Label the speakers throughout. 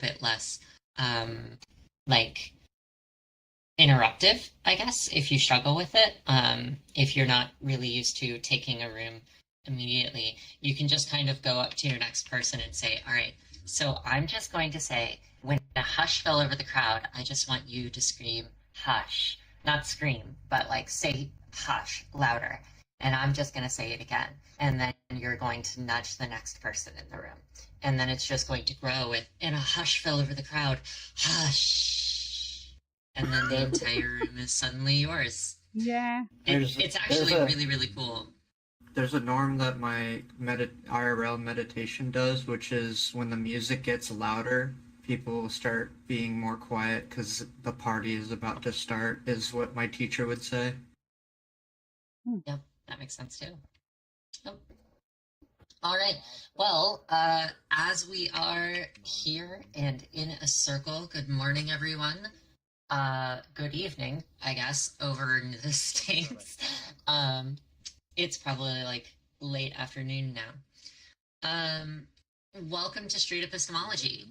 Speaker 1: bit less like interruptive, I guess, if you struggle with it. If you're not really used to taking a room immediately, you can just kind of go up to your next person and say, all right, so I'm just going to say, when a hush fell over the crowd, I just want you to scream hush, not scream, but like say hush louder. And I'm just going to say it again. And then you're going to nudge the next person in the room. And then it's just going to grow with, and a hush fell over the crowd, hush. And then the entire room is suddenly yours.
Speaker 2: Yeah.
Speaker 1: It's actually really, really cool.
Speaker 3: There's a norm that my IRL meditation does, which is when the music gets louder, people start being more quiet because the party is about to start, is what my teacher would say.
Speaker 1: Yep, that makes sense too. Yep. All right. Well, as we are here and in a circle, good morning, everyone. Good evening, I guess, over in the States. It's probably like late afternoon now. Welcome to Straight Epistemology.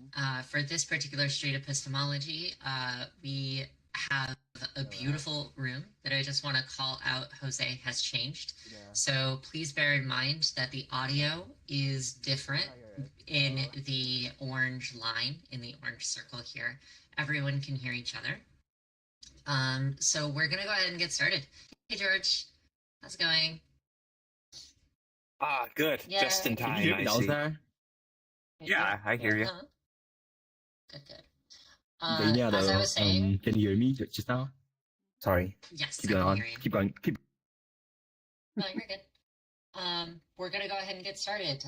Speaker 1: For this particular Straight Epistemology, we have a beautiful room that I just want to call out. Jose has changed. So please bear in mind that the audio is different in the orange line, in the orange circle here. Everyone can hear each other. So we're going to go ahead and get started. Hey, George. How's it going?
Speaker 4: Good.
Speaker 1: Yeah.
Speaker 4: Just in time.
Speaker 5: Can you hear me
Speaker 4: I see.
Speaker 5: there?
Speaker 4: Yeah, I hear you.
Speaker 1: Good, good.
Speaker 5: Dania,
Speaker 1: as I was saying,
Speaker 5: can you hear me just now? Sorry.
Speaker 1: yes,
Speaker 5: Keep
Speaker 1: I can
Speaker 5: going on.
Speaker 1: hear you.
Speaker 5: Keep going.
Speaker 1: No, you're good. We're going to go ahead and get started.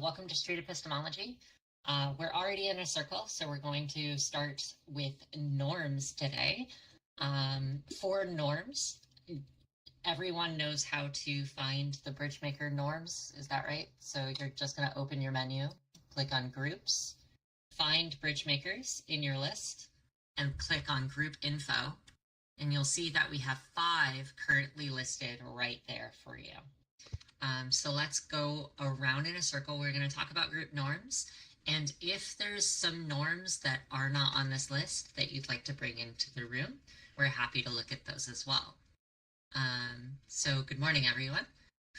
Speaker 1: Welcome to Street Epistemology. We're already in a circle, so we're going to start with norms today. For norms, everyone knows how to find the Bridgemaker norms, is that right? So you're just going to open your menu, click on groups, find Bridgemakers in your list, and click on group info. And you'll see that we have 5 currently listed right there for you. So let's go around in a circle. We're going to talk about group norms. And if there's some norms that are not on this list that you'd like to bring into the room, we're happy to look at those as well. So good morning, everyone.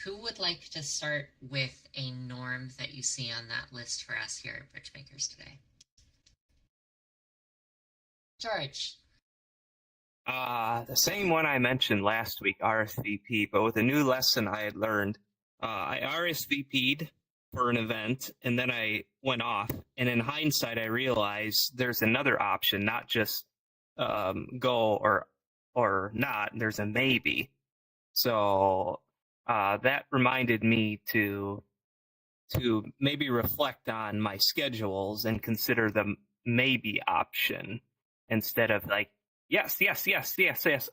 Speaker 1: Who would like to start with a norm that you see on that list for us here at Bridgemakers today? George.
Speaker 4: The same one I mentioned last week, RSVP, but with a new lesson I had learned. I RSVP'd for an event, and then I went off. And in hindsight, I realized there's another option, not just go or not. There's a maybe. So that reminded me to maybe reflect on my schedules and consider the maybe option instead of like, yes.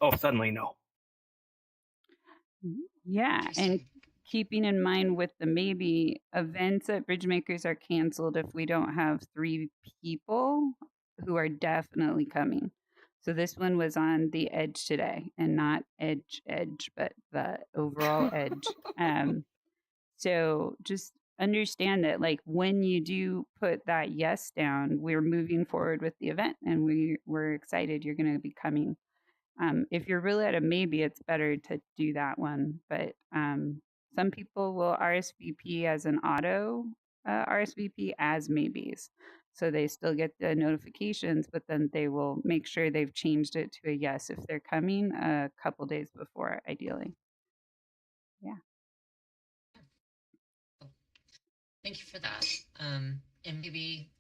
Speaker 4: Oh, suddenly no.
Speaker 2: Yeah, and keeping in mind with the maybe, events at Bridgemakers are canceled if we don't have 3 people who are definitely coming. So this one was on the edge today, and not edge, but the overall edge. So just understand that, like, when you do put that yes down, we're moving forward with the event, and we're excited you're going to be coming. If you're really at a maybe, it's better to do that one. But some people will RSVP as an auto RSVP as maybes. So they still get the notifications, but then they will make sure they've changed it to a yes if they're coming a couple days before, ideally. Yeah.
Speaker 1: Thank you for that. And maybe,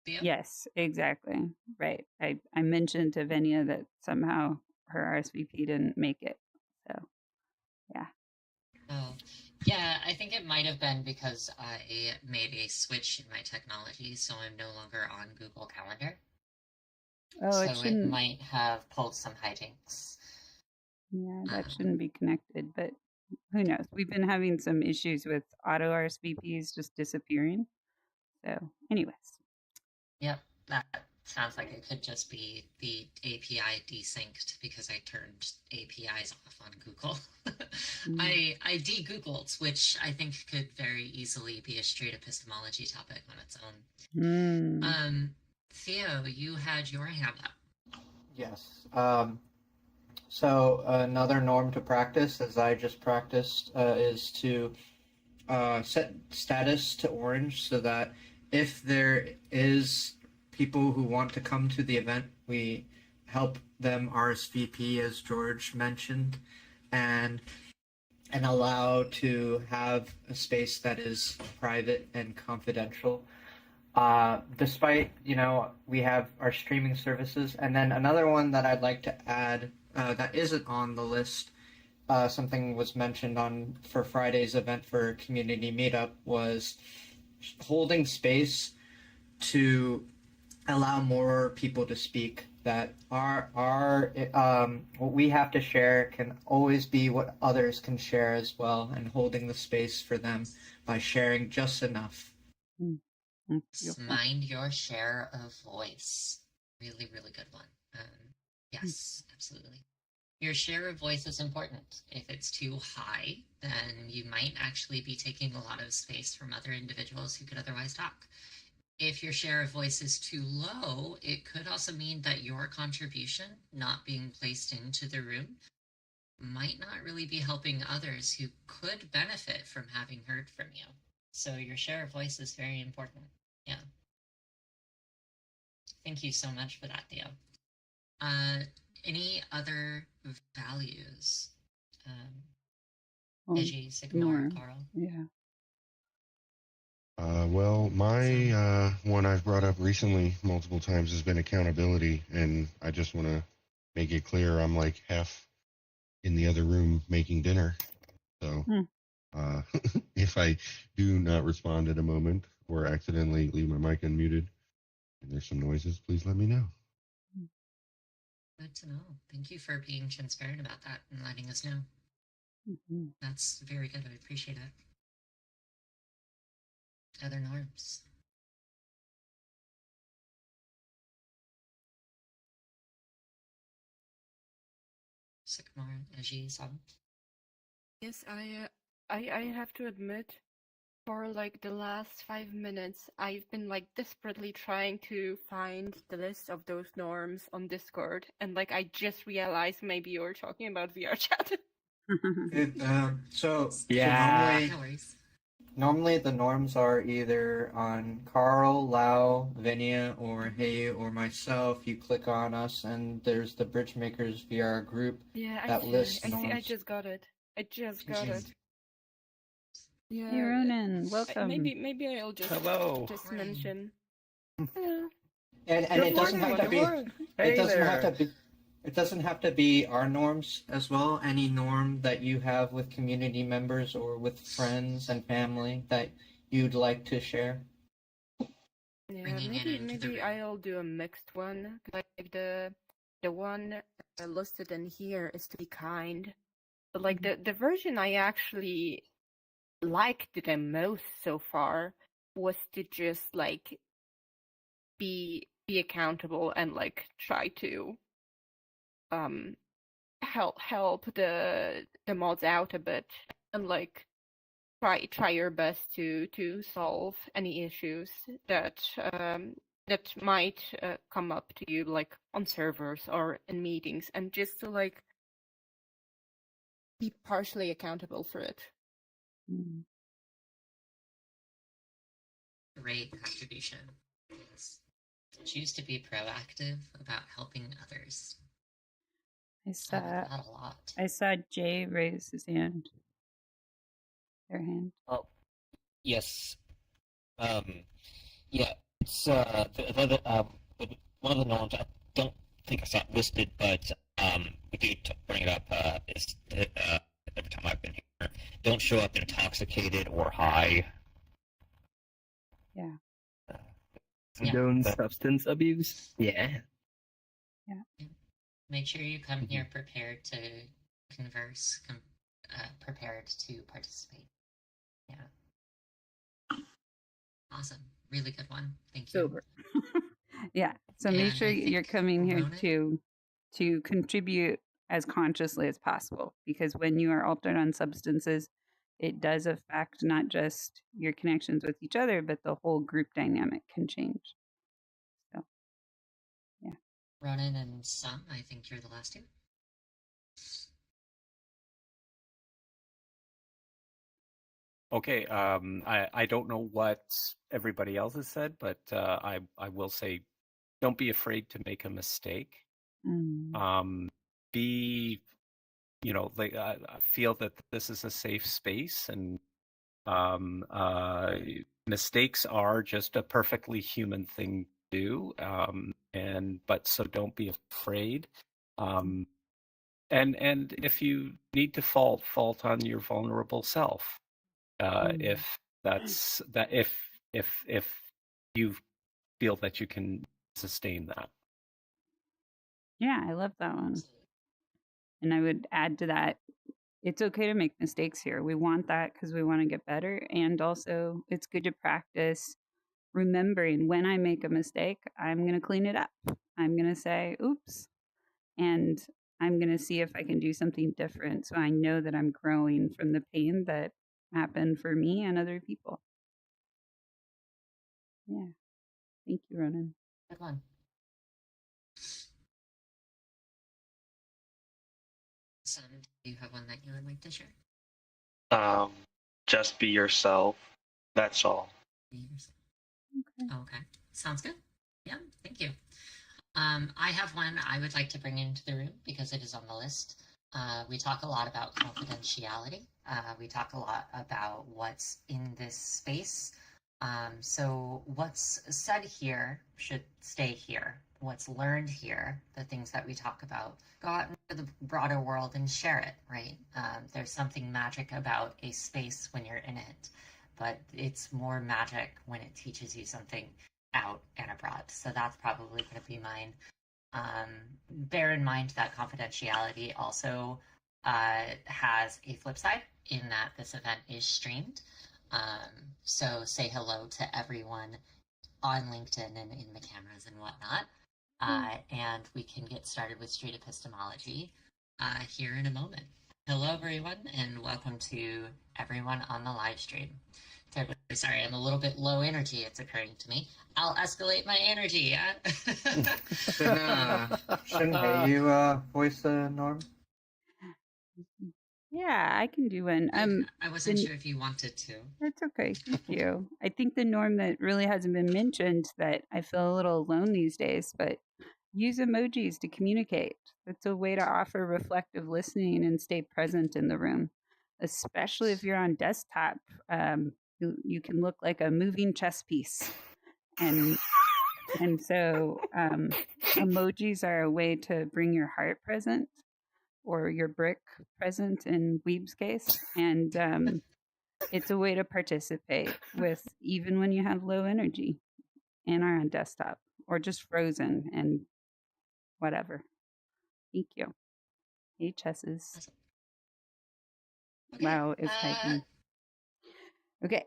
Speaker 1: Theo?
Speaker 2: Yes, exactly. Right. I mentioned to Venia that somehow her RSVP didn't make it. So, yeah.
Speaker 1: Oh, yeah, I think it might have been because I made a switch in my technology, so I'm no longer on Google Calendar.
Speaker 2: Oh,
Speaker 1: so
Speaker 2: it shouldn't.
Speaker 1: It might have pulled some hijinks.
Speaker 2: Yeah, that shouldn't be connected, but who knows? We've been having some issues with auto RSVPs just disappearing. So, anyways.
Speaker 1: Yep, that sounds like it could just be the API desynced because I turned APIs off on Google. I de-Googled, which I think could very easily be a straight epistemology topic on its own. Theo, you had your hand up.
Speaker 3: Yes. So another norm to practice, as I just practiced, is to set status to orange so that if there is people who want to come to the event, we help them RSVP, as George mentioned, and allow to have a space that is private and confidential. Despite, we have our streaming services. And then another one that I'd like to add that isn't on the list, something was mentioned for Friday's event for community meetup, was holding space to allow more people to speak. That our what we have to share can always be what others can share as well, and holding the space for them by sharing just enough.
Speaker 1: Mind your share of voice. Really, really good one. Yes, absolutely. Your share of voice is important. If it's too high, then you might actually be taking a lot of space from other individuals who could otherwise talk. If your share of voice is too low, it could also mean that your contribution not being placed into the room might not really be helping others who could benefit from having heard from you. So your share of voice is very important. Yeah. Thank you so much for that, Theo. Any other values? Iggy, Sigmar, Carl?
Speaker 2: Yeah.
Speaker 6: Well, my one I've brought up recently multiple times has been accountability, and I just want to make it clear I'm like half in the other room making dinner. So if I do not respond at a moment or accidentally leave my mic unmuted and there's some noises, please let me know.
Speaker 1: Good to know. Thank you for being transparent about that and letting us know. That's very good. I appreciate it. Other norms? Sigmar, Iggy, Sam?
Speaker 7: Yes, I have to admit, for like the last 5 minutes, I've been like desperately trying to find the list of those norms on Discord, and like I just realized maybe you were talking about VR chat.
Speaker 3: So
Speaker 4: Yeah.
Speaker 1: No worries.
Speaker 3: normally the norms are either on Carl, Lau, Vinia, or Hey, or myself. You click on us, and there's the Bridgemakers VR group.
Speaker 7: Yeah,
Speaker 3: That lists
Speaker 7: I see. I
Speaker 3: norms.
Speaker 7: just got it. I just got it. Yeah.
Speaker 2: Hey, Ronan, welcome.
Speaker 7: Maybe I'll just
Speaker 4: Hello.
Speaker 7: just mention. Hello.
Speaker 3: And it doesn't have to be.
Speaker 4: Hey
Speaker 3: It doesn't
Speaker 4: there.
Speaker 3: have to be. It doesn't have to be our norms as well. Any norm that you have with community members or with friends and family that you'd like to share.
Speaker 7: Yeah,
Speaker 1: Bringing it into the
Speaker 7: maybe
Speaker 1: room.
Speaker 7: I'll do a mixed one. Like the one listed in here is to be kind, but like the version I actually liked the most so far was to just like be accountable and like try to help the mods out a bit and like try your best to solve any issues that that might come up to you like on servers or in meetings, and just to like be partially accountable for it.
Speaker 1: Great contribution. Yes. Choose to be proactive about helping others.
Speaker 2: I
Speaker 1: I
Speaker 2: saw
Speaker 1: like that a lot.
Speaker 2: I saw Jay raise his hand. Their hand.
Speaker 5: Oh, yes. Yeah, it's one of the norms I don't think I saw it listed, but we do bring it up is every time I've been here, don't show up intoxicated or high.
Speaker 2: Yeah.
Speaker 4: Condone substance abuse. Yeah.
Speaker 1: Make sure you come here prepared to converse, prepared to participate. Yeah. Awesome. Really good one. Thank you.
Speaker 2: Sober. Yeah. So make
Speaker 1: And
Speaker 2: sure
Speaker 1: I
Speaker 2: you're
Speaker 1: think
Speaker 2: coming here
Speaker 1: Ronan?
Speaker 2: to contribute as consciously as possible, because when you are altered on substances, it does affect not just your connections with each other, but the whole group dynamic can change. So
Speaker 1: Ronan and Sam, I think you're the last two.
Speaker 8: Okay, I don't know what everybody else has said, but I will say, don't be afraid to make a mistake. Be, like feel that this is a safe space, and mistakes are just a perfectly human thing to do. But so don't be afraid. And if you need to fault on your vulnerable self. If that's that, if you feel that you can sustain that.
Speaker 2: Yeah, I love that one. And I would add to that, it's okay to make mistakes here. We want that because we want to get better. And also, it's good to practice remembering when I make a mistake, I'm going to clean it up. I'm going to say, oops. And I'm going to see if I can do something different. So I know that I'm growing from the pain that happened for me and other people. Yeah. Thank you, Ronan.
Speaker 1: Good one. Sam, do you have one that you would like to share?
Speaker 4: Just be yourself. That's all.
Speaker 1: Okay. Sounds good. Yeah, thank you. I have one I would like to bring into the room because it is on the list. We talk a lot about confidentiality. We talk a lot about what's in this space. So what's said here should stay here. What's learned here, the things that we talk about, go out into the broader world and share it, right? There's something magic about a space when you're in it, but it's more magic when it teaches you something out and abroad. So that's probably going to be mine. Bear in mind that confidentiality also has a flip side in that this event is streamed. So say hello to everyone on LinkedIn and in the cameras and whatnot. And we can get started with street epistemology here in a moment. Hello, everyone, and welcome to everyone on the live stream. Terribly sorry, I'm a little bit low energy, it's occurring to me. I'll escalate my energy, yeah?
Speaker 3: Shouldn't you voice Norm?
Speaker 2: Yeah, I can do one.
Speaker 1: I wasn't sure if you wanted to.
Speaker 2: That's okay. Thank you. I think the norm that really hasn't been mentioned that I feel a little alone these days, but use emojis to communicate. It's a way to offer reflective listening and stay present in the room, especially if you're on desktop. You can look like a moving chess piece. And so emojis are a way to bring your heart present, or your brick present in Weeb's case. And it's a way to participate with even when you have low energy and are on desktop or just frozen and whatever. Thank you. Hey, chesses.
Speaker 1: Awesome. Okay,
Speaker 2: Wow, it's typing. Okay.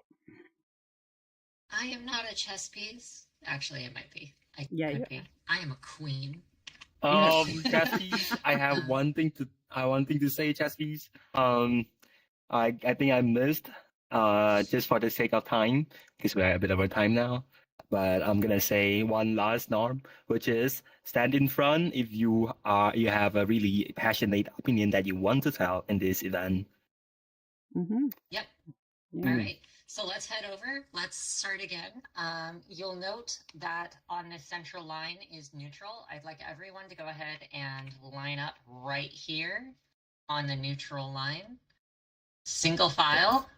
Speaker 1: I am not a chess piece. Actually, it might be. I
Speaker 2: Yeah,
Speaker 1: could be. I am a queen.
Speaker 4: Chess, I have one thing to say, chess. I think I missed, just for the sake of time, because we're a bit over time now. But I'm gonna say one last norm, which is stand in front if you have a really passionate opinion that you want to tell in this event.
Speaker 2: Mm-hmm.
Speaker 1: Yep.
Speaker 2: Yeah.
Speaker 1: All right. So let's head over. Let's start again. You'll note that on the central line is neutral. I'd like everyone to go ahead and line up right here on the neutral line. Single file.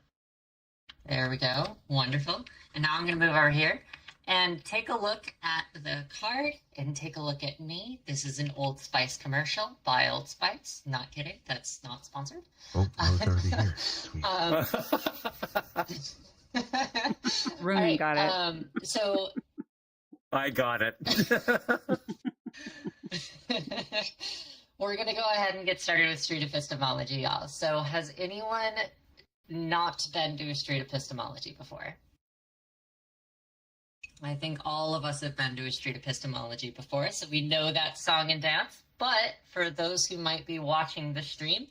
Speaker 1: There we go. Wonderful. And now I'm going to move over here and take a look at the card and take a look at me. This is an Old Spice commercial by Old Spice. Not kidding. That's not sponsored.
Speaker 6: Oh, I was already here. Sweet.
Speaker 2: Ronan
Speaker 1: right,
Speaker 2: got it.
Speaker 1: So
Speaker 8: I got it.
Speaker 1: we're going to go ahead and get started with street epistemology, y'all. So has anyone not been to street epistemology before? I think all of us have been to a street epistemology before, so we know that song and dance. But for those who might be watching the stream,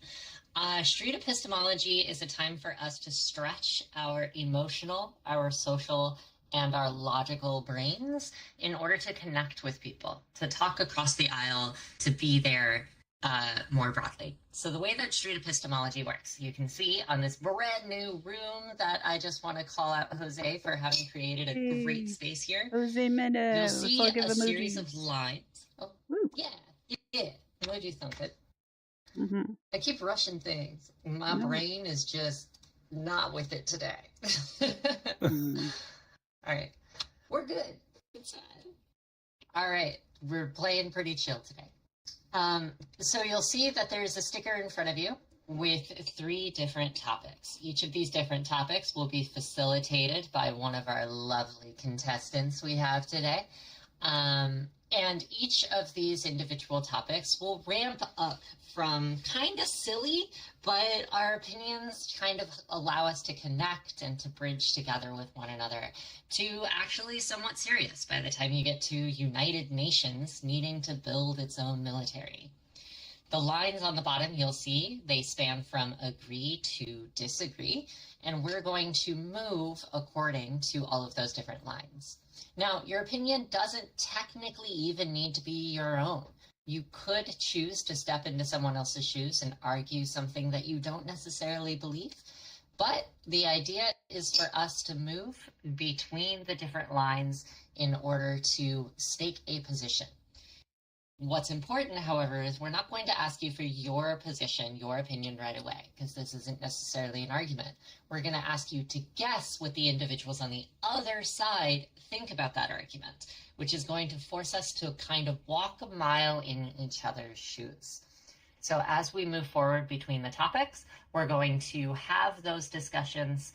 Speaker 1: street epistemology is a time for us to stretch our emotional, our social, and our logical brains in order to connect with people, to talk across the aisle, to be there more broadly. So the way that street epistemology works, you can see on this brand new room that I just want to call out Jose for having created a great space here.
Speaker 2: Jose Meta.
Speaker 1: You'll see a series of lines. Oh,
Speaker 2: Woo.
Speaker 1: yeah. Emoji sound good.
Speaker 2: Mm-hmm.
Speaker 1: I keep rushing things. My brain is just not with it today. All right. We're good. It's fine. All right. We're playing pretty chill today. So you'll see that there's a sticker in front of you with 3 different topics. Each of these different topics will be facilitated by one of our lovely contestants we have today. And each of these individual topics will ramp up from kind of silly, but our opinions kind of allow us to connect and to bridge together with one another, to actually somewhat serious by the time you get to United Nations needing to build its own military. The lines on the bottom you'll see, they span from agree to disagree, and we're going to move according to all of those different lines. Now, your opinion doesn't technically even need to be your own. You could choose to step into someone else's shoes and argue something that you don't necessarily believe, but the idea is for us to move between the different lines in order to stake a position. What's important, however, is we're not going to ask you for your position, your opinion right away, because this isn't necessarily an argument. We're going to ask you to guess what the individuals on the other side think about that argument, which is going to force us to kind of walk a mile in each other's shoes. So as we move forward between the topics, we're going to have those discussions,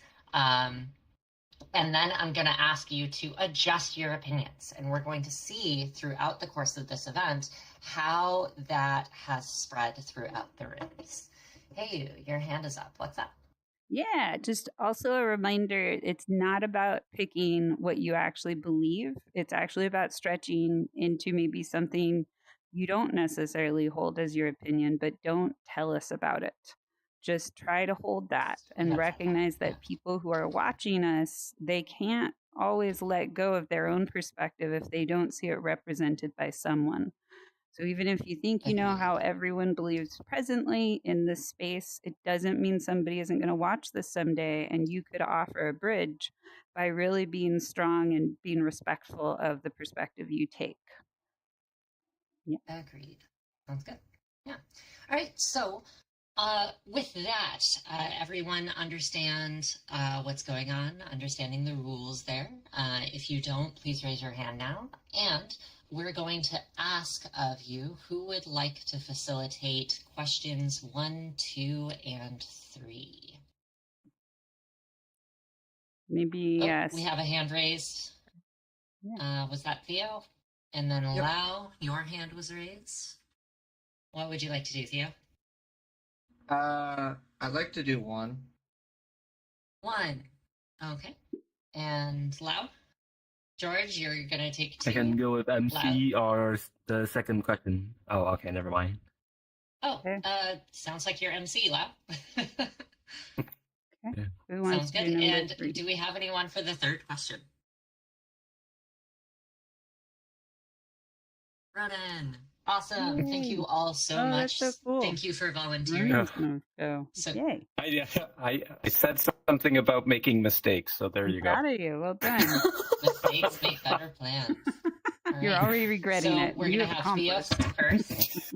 Speaker 1: and then I'm going to ask you to adjust your opinions. And we're going to see throughout the course of this event how that has spread throughout the rooms. Hey, your hand is up. What's up?
Speaker 2: Yeah, just also a reminder, it's not about picking what you actually believe. It's actually about stretching into maybe something you don't necessarily hold as your opinion, but don't tell us about it. Just try to hold that and recognize that people who are watching us, they can't always let go of their own perspective if they don't see it represented by someone. So even if you think you know how everyone believes presently in this space, it doesn't mean somebody isn't going to watch this someday, and you could offer a bridge by really being strong and being respectful of the perspective you take. Yeah.
Speaker 1: Agreed. Sounds good. Yeah. All right. So with that, everyone understand what's going on, understanding the rules there. If you don't, please raise your hand now. And we're going to ask of you who would like to facilitate questions 1, 2, and 3.
Speaker 2: Maybe, yes.
Speaker 1: We have a hand raised. Yeah. Was that Theo? And then Lau, your hand was raised. What would you like to do, Theo?
Speaker 3: I'd like to do 1.
Speaker 1: 1. Okay. And Lau? George, you're going to take 2.
Speaker 9: I can go with MC or the second question. Oh, okay, never mind.
Speaker 1: Oh, sounds like you're MC, Lau.
Speaker 2: Okay.
Speaker 1: Sounds good. And 3? Do we have anyone for the third question? Ronan. Awesome. Yay. Thank you all so much.
Speaker 2: That's so cool.
Speaker 1: Thank you for volunteering.
Speaker 2: Yay.
Speaker 8: I said something about making mistakes, so there you go.
Speaker 2: Proud of you. Well done.
Speaker 1: Mistakes make better plans. All
Speaker 2: You're
Speaker 1: right.
Speaker 2: already regretting it.
Speaker 1: We're going to have Theo's first.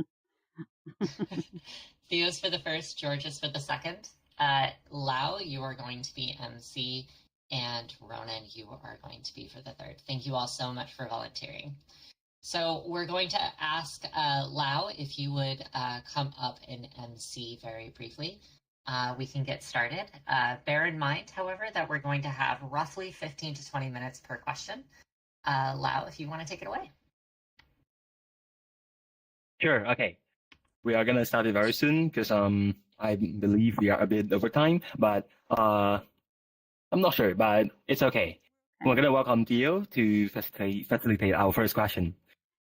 Speaker 1: Theo's for the first, George's for the second. Lau, you are going to be MC, and Ronan, you are going to be for the third. Thank you all so much for volunteering. So we're going to ask Lau if you would come up and MC very briefly. We can get started. Bear in mind, however, that we're going to have roughly 15 to 20 minutes per question. Lau, if you want to take it away.
Speaker 9: Sure, okay. We are going to start it very soon because I believe we are a bit over time, but I'm not sure, but it's okay. We're going to welcome Theo to facilitate our first question.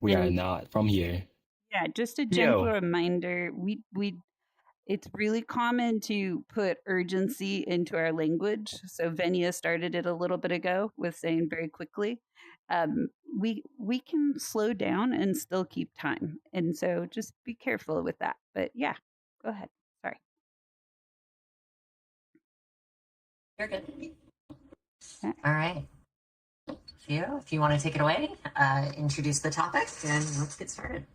Speaker 9: We are not from here.
Speaker 2: Yeah, just a gentle reminder. it's really common to put urgency into our language. So Venia started it a little bit ago with saying very quickly. We can slow down and still keep time, and so just be careful with that. But yeah, go ahead. Sorry.
Speaker 1: You're good.
Speaker 2: Okay.
Speaker 1: All right. Theo, if you want to take it away, introduce the topic, and let's get started.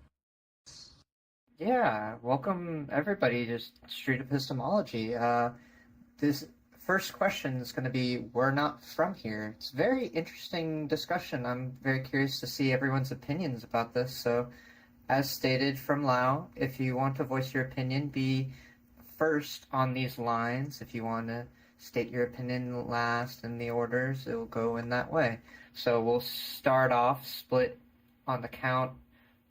Speaker 3: Yeah, welcome everybody to Street Epistemology. This first question is going to be, we're not from here. It's a very interesting discussion. I'm very curious to see everyone's opinions about this. So, as stated from Lau, if you want to voice your opinion, be first on these lines. If you want to state your opinion last in the orders, it will go in that way. So we'll start off split on the count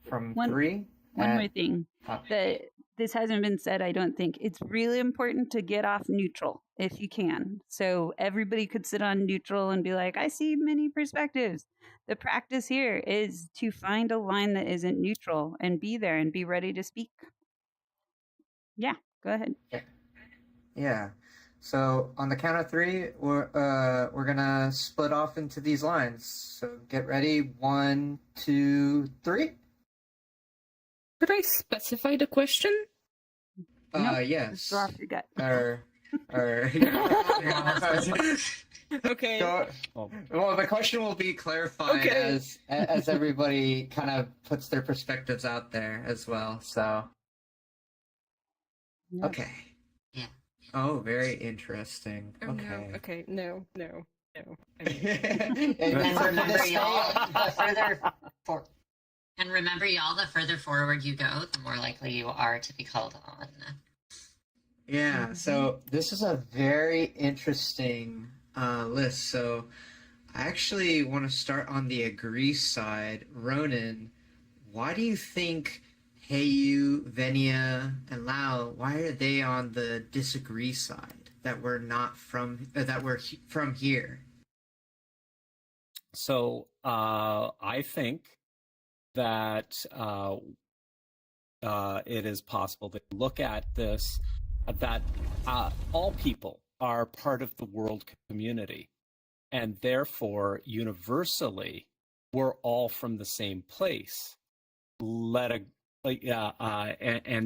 Speaker 3: from three.
Speaker 2: One more thing that this hasn't been said, I don't think. It's really important to get off neutral if you can. So everybody could sit on neutral and be like, I see many perspectives. The practice here is to find a line that isn't neutral and be there and be ready to speak. Yeah, go ahead.
Speaker 3: Yeah. So on the count of three, we're gonna split off into these lines. So get ready. 1, 2, 3.
Speaker 7: Could I specify the question?
Speaker 3: Yes.
Speaker 2: Go off your gut.
Speaker 7: Okay.
Speaker 3: Well, the question will be clarified as everybody kind of puts their perspectives out there as well. So.
Speaker 2: Yeah.
Speaker 3: Okay.
Speaker 1: Yeah.
Speaker 3: Oh, very interesting.
Speaker 7: Oh,
Speaker 3: okay.
Speaker 7: no. Okay. No.
Speaker 1: And remember, y'all, the further forward you go, the more likely you are to be called on.
Speaker 3: Yeah, so this is a very interesting list. So I actually want to start on the agree side. Ronan, why do you think Heyu, Venia, and Lau, why are they on the disagree side? That we're not from, from here?
Speaker 8: So I think that it is possible to look at this, that all people are part of the world community, and therefore universally we're all from the same place. And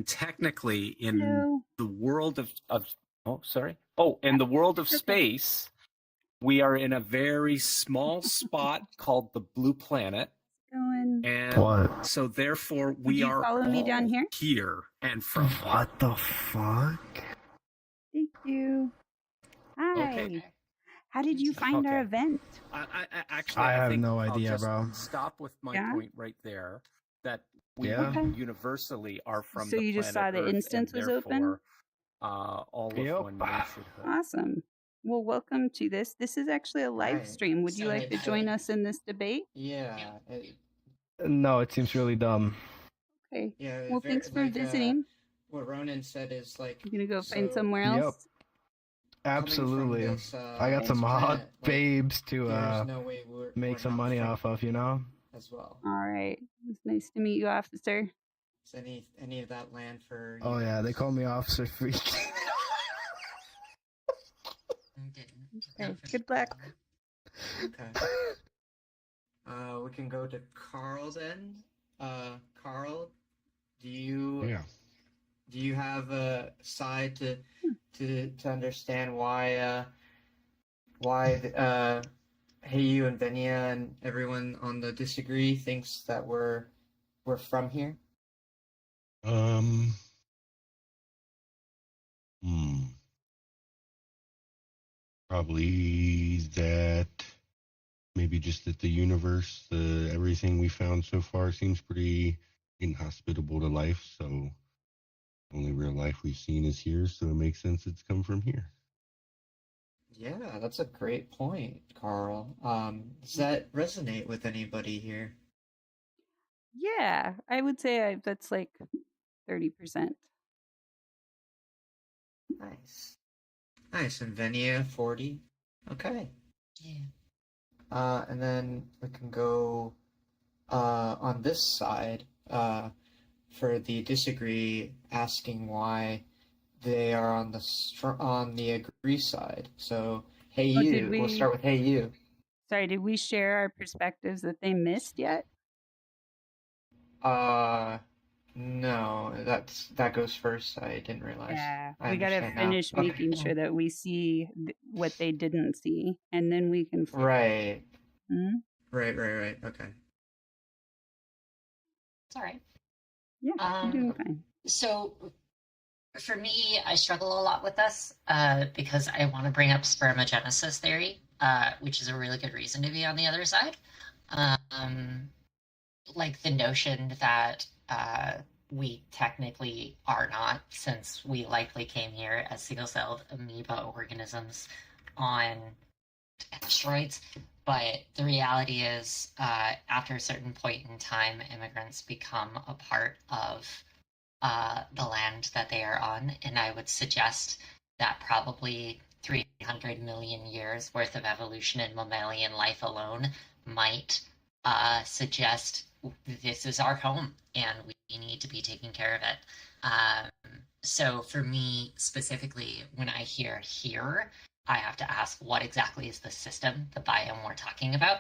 Speaker 8: technically in the world of in the world of space, we are in a very small spot called the blue planet. And so therefore we are
Speaker 2: follow me down
Speaker 8: here and from
Speaker 10: what the fuck?
Speaker 2: Thank you. Hi.
Speaker 8: Okay.
Speaker 2: How did you find our event?
Speaker 8: I
Speaker 10: have
Speaker 8: think
Speaker 10: no
Speaker 8: I'll
Speaker 10: idea,
Speaker 8: just
Speaker 10: bro.
Speaker 8: Stop with my point right there, that we universally are from
Speaker 2: So
Speaker 8: the
Speaker 2: you just
Speaker 8: planet
Speaker 2: saw the
Speaker 8: Earth,
Speaker 2: instance
Speaker 8: and
Speaker 2: was open?
Speaker 8: therefore, all of one nationhood.
Speaker 2: Awesome. Well, welcome to this. This is actually a live
Speaker 3: Right.
Speaker 2: stream. Would you like to join us in this debate?
Speaker 3: Yeah.
Speaker 10: No, it seems really dumb.
Speaker 2: Okay.
Speaker 3: Yeah.
Speaker 2: Well, thanks for visiting.
Speaker 3: What Ronan said is like.
Speaker 2: You gonna go find
Speaker 3: so
Speaker 2: somewhere
Speaker 10: Yep.
Speaker 2: else?
Speaker 10: Absolutely.
Speaker 3: This,
Speaker 10: I got some hot
Speaker 3: planet, like,
Speaker 10: babes to
Speaker 3: there's no way
Speaker 10: make
Speaker 3: we're
Speaker 10: some
Speaker 3: not
Speaker 10: money
Speaker 3: from
Speaker 10: off of, you know?
Speaker 3: as well.
Speaker 2: All right. It's nice to meet you, officer.
Speaker 3: Is any of that land for?
Speaker 10: Oh yeah, they call me Officer Freak.
Speaker 2: Okay. Good luck.
Speaker 3: Okay. We can go to Carl then. Carl, do you have a side to understand why Heyu and Venia and everyone on the disagree thinks that we're from here?
Speaker 6: Probably that. Maybe just that the universe, everything we found so far seems pretty inhospitable to life. So only real life we've seen is here. So it makes sense it's come from here.
Speaker 3: Yeah, that's a great point, Carl. Does that resonate with anybody here?
Speaker 2: Yeah, I would say that's like 30%.
Speaker 3: Nice. And Venia 40. Okay.
Speaker 1: Yeah.
Speaker 3: And then we can go on this side for the disagree, asking why they are on the agree side. So hey
Speaker 2: Oh,
Speaker 3: you, we'll start with hey you.
Speaker 2: Sorry, did we share our perspectives that they missed yet?
Speaker 3: No, that goes first. I didn't realize.
Speaker 2: Yeah,
Speaker 3: I
Speaker 2: we got to
Speaker 3: understand now.
Speaker 2: finish
Speaker 3: Okay.
Speaker 2: making sure that we see what they didn't see, and then we can.
Speaker 3: Right.
Speaker 2: Hmm?
Speaker 3: Right. Okay.
Speaker 1: It's all right.
Speaker 2: Yeah, you're doing fine.
Speaker 1: So for me, I struggle a lot with this because I want to bring up spermagenesis theory, which is a really good reason to be on the other side. Like the notion that we technically are not, since we likely came here as single-celled amoeba organisms on asteroids. But the reality is, after a certain point in time, immigrants become a part of the land that they are on. And I would suggest that probably 300 million years worth of evolution in mammalian life alone might suggest this is our home and we need to be taking care of it. So for me specifically, when I hear here, I have to ask what exactly is the system, the biome we're talking about.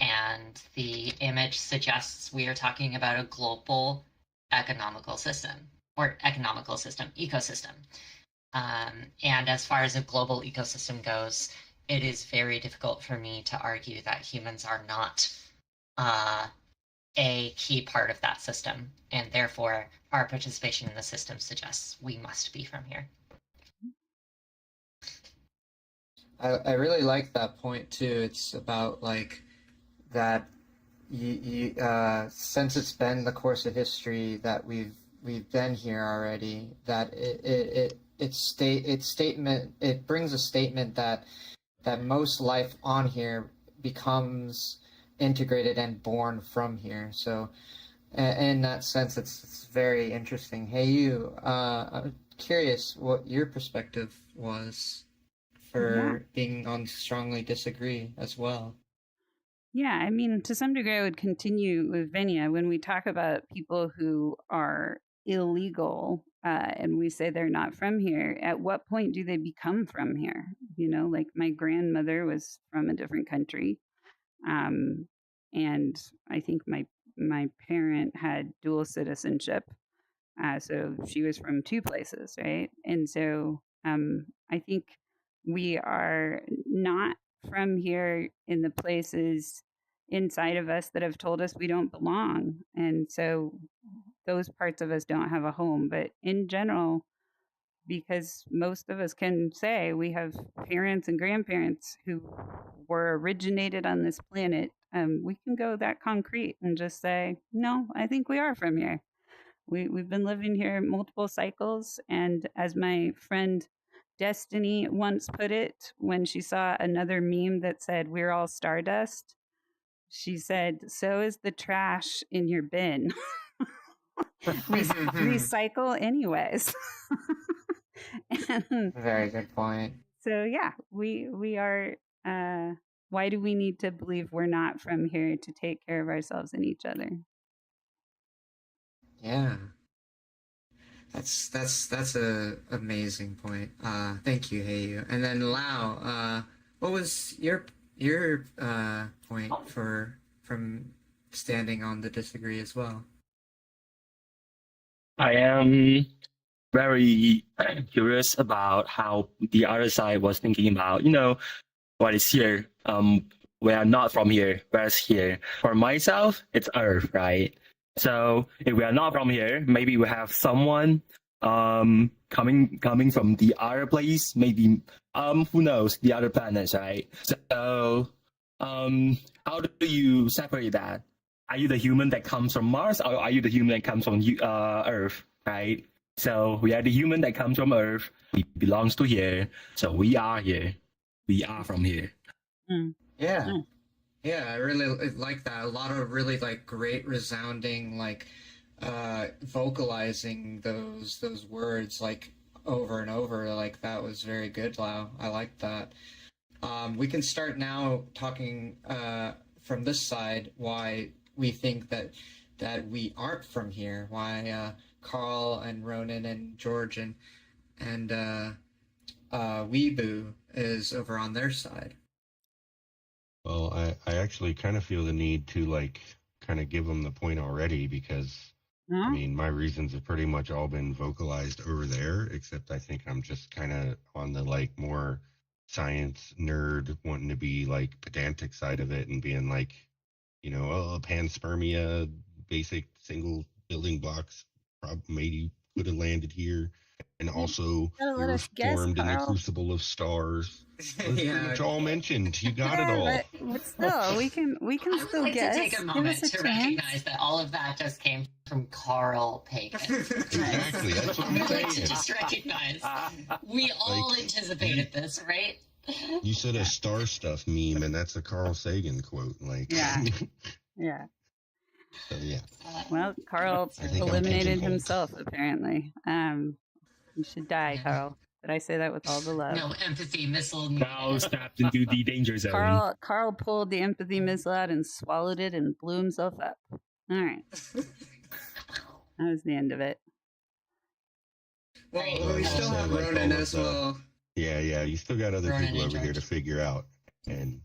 Speaker 1: And the image suggests we are talking about a global economical system, ecosystem. And as far as a global ecosystem goes, it is very difficult for me to argue that humans are not a key part of that system, and therefore our participation in the system suggests we must be from here.
Speaker 3: I really like that point too. It's about like that you since it's been the course of history that we've been here already, that it brings a statement that most life on here becomes integrated and born from here. So in that sense, it's very interesting. Hey you, I'm curious what your perspective was for being on strongly disagree as well.
Speaker 2: Yeah, I mean, to some degree, I would continue with Venya. When we talk about people who are illegal and we say they're not from here, at what point do they become from here? You know, like my grandmother was from a different country. And I think my parent had dual citizenship. So she was from two places, right? And so I think we are not from here in the places inside of us that have told us we don't belong. And so those parts of us don't have a home. But in general, because most of us can say we have parents and grandparents who were originated on this planet, we can go that concrete and just say, no, I think we are from here. We've been living here multiple cycles. And as my friend Destiny once put it, when she saw another meme that said, we're all stardust, she said, so is the trash in your bin. Recycle anyways. And
Speaker 3: very good point.
Speaker 2: So yeah, we are why do we need to believe we're not from here to take care of ourselves and each other?
Speaker 3: Yeah. That's a amazing point. Thank you, Heyu. And then Lau, what was your point from standing on the disagree as well?
Speaker 9: I am very curious about how the other side was thinking about, what is here. We are not from here. Where's here? For myself, it's Earth, right? So if we are not from here, maybe we have someone coming from the other place, maybe who knows, the other planets, right? So how do you separate that? Are you the human that comes from Mars, or are you the human that comes from Earth, right? So we are the human that comes from Earth. We belongs to here, so we are here. We are from here.
Speaker 3: Yeah. Yeah, I really like that. A lot of really like great resounding like vocalizing those words like over and over. Like that was very good, Lau. I like that. We can start now talking from this side why we think that we aren't from here. Why Carl and Ronan and George and and Weebu is over on their side.
Speaker 6: Well, I actually kind of feel the need to like kind of give them the point already because I mean my reasons have pretty much all been vocalized over there, except I think I'm just kind of on the like more science nerd wanting to be like pedantic side of it and being like, panspermia, basic single building blocks, maybe could have landed here. And also,
Speaker 2: gotta
Speaker 6: we
Speaker 2: let
Speaker 6: were
Speaker 2: us guess,
Speaker 6: formed in the
Speaker 2: Carl.
Speaker 6: crucible of stars. It's pretty much all mentioned. You got it
Speaker 2: Yeah,
Speaker 6: all.
Speaker 2: but still, we can
Speaker 1: I would
Speaker 2: still
Speaker 1: like
Speaker 2: guess.
Speaker 1: to take a
Speaker 2: Give
Speaker 1: moment
Speaker 2: us a
Speaker 1: to
Speaker 2: chance.
Speaker 1: recognize that all of that just came from Carl Pagan.
Speaker 6: Exactly. That's what I'm
Speaker 1: I'd like to
Speaker 6: saying.
Speaker 1: just recognize we all anticipated this, right?
Speaker 6: You said a star stuff meme, and that's a Carl Sagan quote. Like,
Speaker 2: Yeah. Yeah.
Speaker 6: So, yeah.
Speaker 2: Well, Carl
Speaker 6: I think I'm
Speaker 2: eliminated
Speaker 6: pigeonholed.
Speaker 2: himself, apparently. You should die, Carl. Did I say that with all the love?
Speaker 1: No empathy missile.
Speaker 9: Now stepped into the danger zone.
Speaker 2: Carl pulled the empathy missile out and swallowed it and blew himself up. All right. That was the end of it.
Speaker 3: Well, we still have Ronan as well.
Speaker 6: Yeah. You still got other
Speaker 3: Ronan
Speaker 6: people
Speaker 3: in
Speaker 6: over here to
Speaker 3: charge.
Speaker 6: figure out, and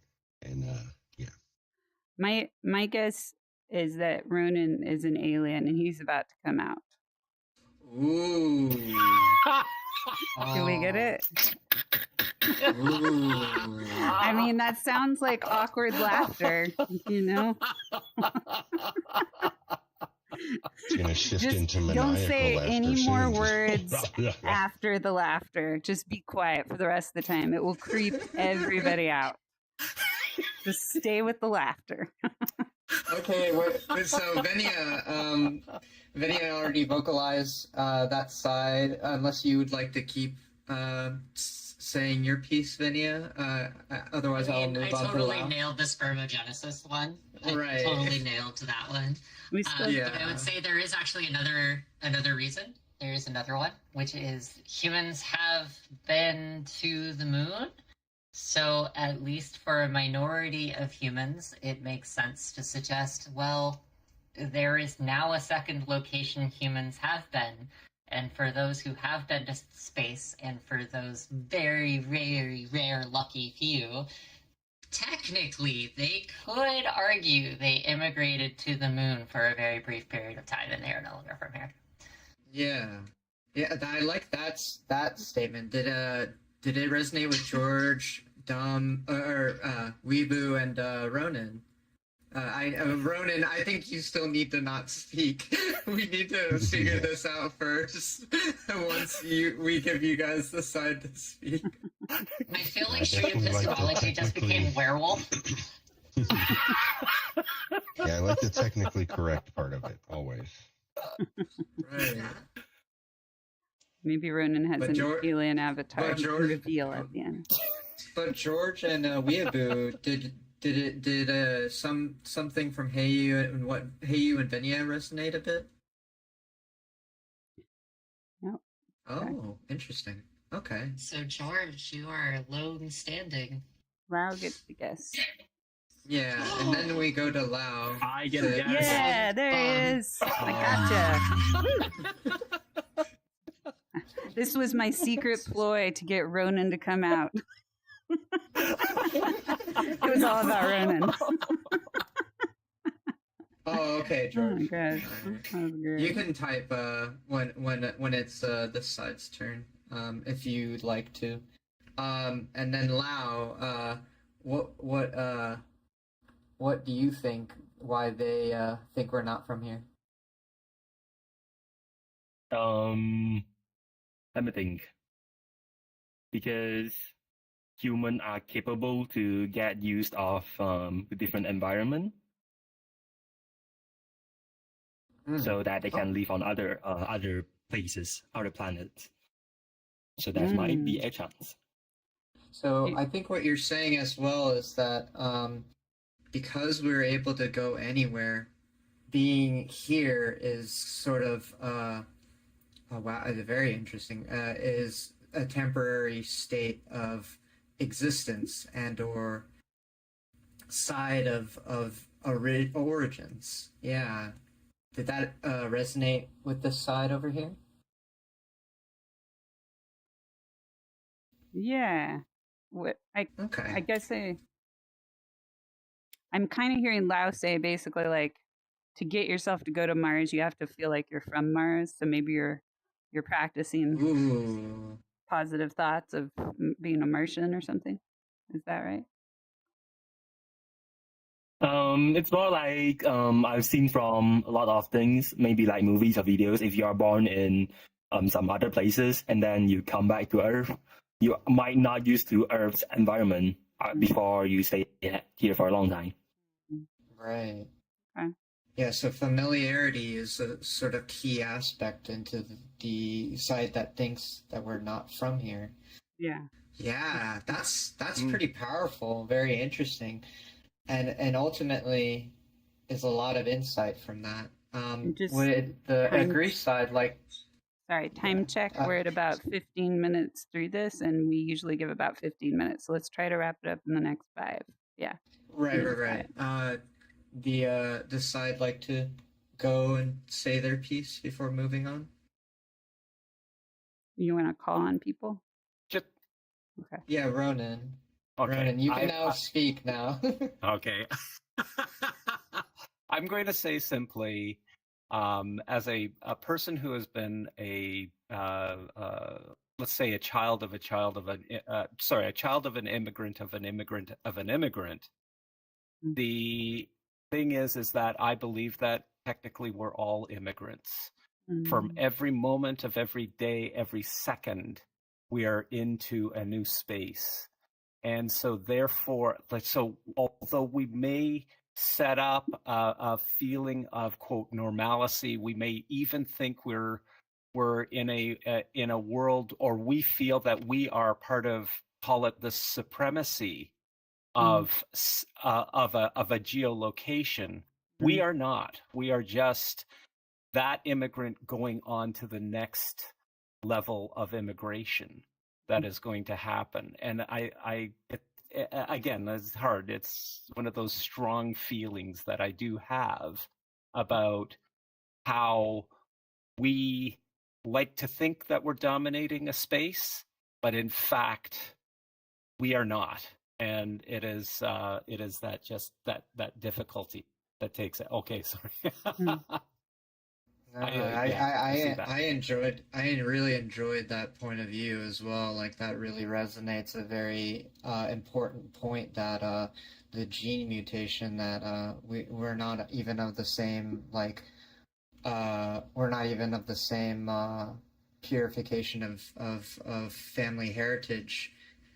Speaker 6: yeah.
Speaker 2: My guess is that Ronan is an alien and he's about to come out.
Speaker 3: Ooh.
Speaker 2: Can we get it?
Speaker 3: Ooh.
Speaker 2: I mean, that sounds like awkward laughter, you know?
Speaker 6: It's gonna shift
Speaker 2: Just
Speaker 6: into maniacal
Speaker 2: don't say
Speaker 6: laughter
Speaker 2: any
Speaker 6: soon.
Speaker 2: more
Speaker 6: Just-
Speaker 2: words after the laughter. Just be quiet for the rest of the time. It will creep everybody out. Just stay with the laughter.
Speaker 3: Okay, so Venia already vocalized that side. Unless you would like to keep saying your piece, Venia. Otherwise, I'll move
Speaker 1: I
Speaker 3: on to
Speaker 1: totally
Speaker 3: Lau.
Speaker 1: nailed the spermogenesis one.
Speaker 3: Right.
Speaker 1: I totally nailed that one.
Speaker 2: We still,
Speaker 1: But I would say there is actually another reason. There is another one, which is humans have been to the moon. So at least for a minority of humans, it makes sense to suggest, well, there is now a second location humans have been. And for those who have been to space, and for those very, very rare lucky few, technically they could argue they immigrated to the moon for a very brief period of time and they are no longer from here.
Speaker 3: Yeah, I like that statement. Did it resonate with George, Dom, or Weebu and Ronan? Ronan, I think you still need to not speak. We need to figure this out first. Once we give you guys the side to speak.
Speaker 1: I feel like
Speaker 6: I
Speaker 1: straight
Speaker 6: definitely like the
Speaker 1: epistemology just became
Speaker 6: technically-
Speaker 1: werewolf.
Speaker 6: Yeah, I like the technically correct part of it always.
Speaker 3: Right.
Speaker 2: maybe Ronan has
Speaker 3: But
Speaker 2: an
Speaker 3: George-
Speaker 2: alien avatar
Speaker 3: but
Speaker 2: he can
Speaker 3: George-
Speaker 2: reveal at the end.
Speaker 3: But George and Weeaboo, did something from Heyu and Venia resonate a bit?
Speaker 2: Nope.
Speaker 3: Oh, interesting. Okay.
Speaker 1: So George, you are alone standing.
Speaker 2: Lau gets to guess.
Speaker 3: Yeah, and then we go to Lau.
Speaker 9: I get a
Speaker 3: to-
Speaker 9: guess.
Speaker 2: Yeah, there he is. I gotcha. This was my secret ploy to get Ronan to come out. It was all about Ronan.
Speaker 3: Oh, okay,
Speaker 2: Oh my
Speaker 3: George.
Speaker 2: gosh. That was great.
Speaker 3: You can type when it's this side's turn, if you'd like to. And then Lau, what do you think? Why they think we're not from here?
Speaker 9: Let me think. Because humans are capable to get used of different environment, so that they can live on other places, other planets. So that might be a chance.
Speaker 3: So I think what you're saying as well is that because we're able to go anywhere, being here is sort of oh wow, very interesting. Is a temporary state of existence and or side of origins. Yeah. Did that resonate with this side over here?
Speaker 2: Yeah. I
Speaker 3: Okay.
Speaker 2: guess I'm kind of hearing Lau say basically like to get yourself to go to Mars, you have to feel like you're from Mars. So maybe you're practicing
Speaker 3: Ooh.
Speaker 2: positive thoughts of being a Martian or something. Is that right?
Speaker 9: It's more like I've seen from a lot of things, maybe like movies or videos. If you are born in some other places and then you come back to Earth, you might not used to Earth's environment before you stay here for a long time.
Speaker 3: Right.
Speaker 2: Okay.
Speaker 3: Yeah, so familiarity is a sort of key aspect into the side that thinks that we're not from here.
Speaker 2: Yeah.
Speaker 3: Yeah, that's pretty powerful, very interesting. And ultimately is a lot of insight from that.
Speaker 2: Just
Speaker 3: Would the
Speaker 2: time-
Speaker 3: agree side like
Speaker 2: Sorry, time check. We're at about 15 minutes through this, and we usually give about 15 minutes. So let's try to wrap it up in the next 5. Yeah.
Speaker 3: right. The side like to go and say their piece before moving on?
Speaker 2: You want to call on people?
Speaker 8: Just
Speaker 2: Okay.
Speaker 3: Yeah, Ronan.
Speaker 8: okay.
Speaker 3: Ronan, you can now speak now.
Speaker 8: Okay. I'm going to say simply, as a person who has been let's say a child of an immigrant of an immigrant of an immigrant. The thing is that I believe that technically we're all immigrants. From every moment of every day, every second, we are into a new space. And so therefore, although we may set up a feeling of quote normalcy, we may even think we're in a world, or we feel that we are part of, call it the supremacy of a geolocation. We are not. We are just that immigrant going on to the next level of immigration that is going to happen. And again, it's hard. It's one of those strong feelings that I do have about how we like to think that we're dominating a space, but in fact, we are not. And it is that difficulty that takes it. Okay, sorry.
Speaker 3: I really enjoyed that point of view as well. Like that really resonates. A very important point that the gene mutation that we're not even of the same purification of family heritage,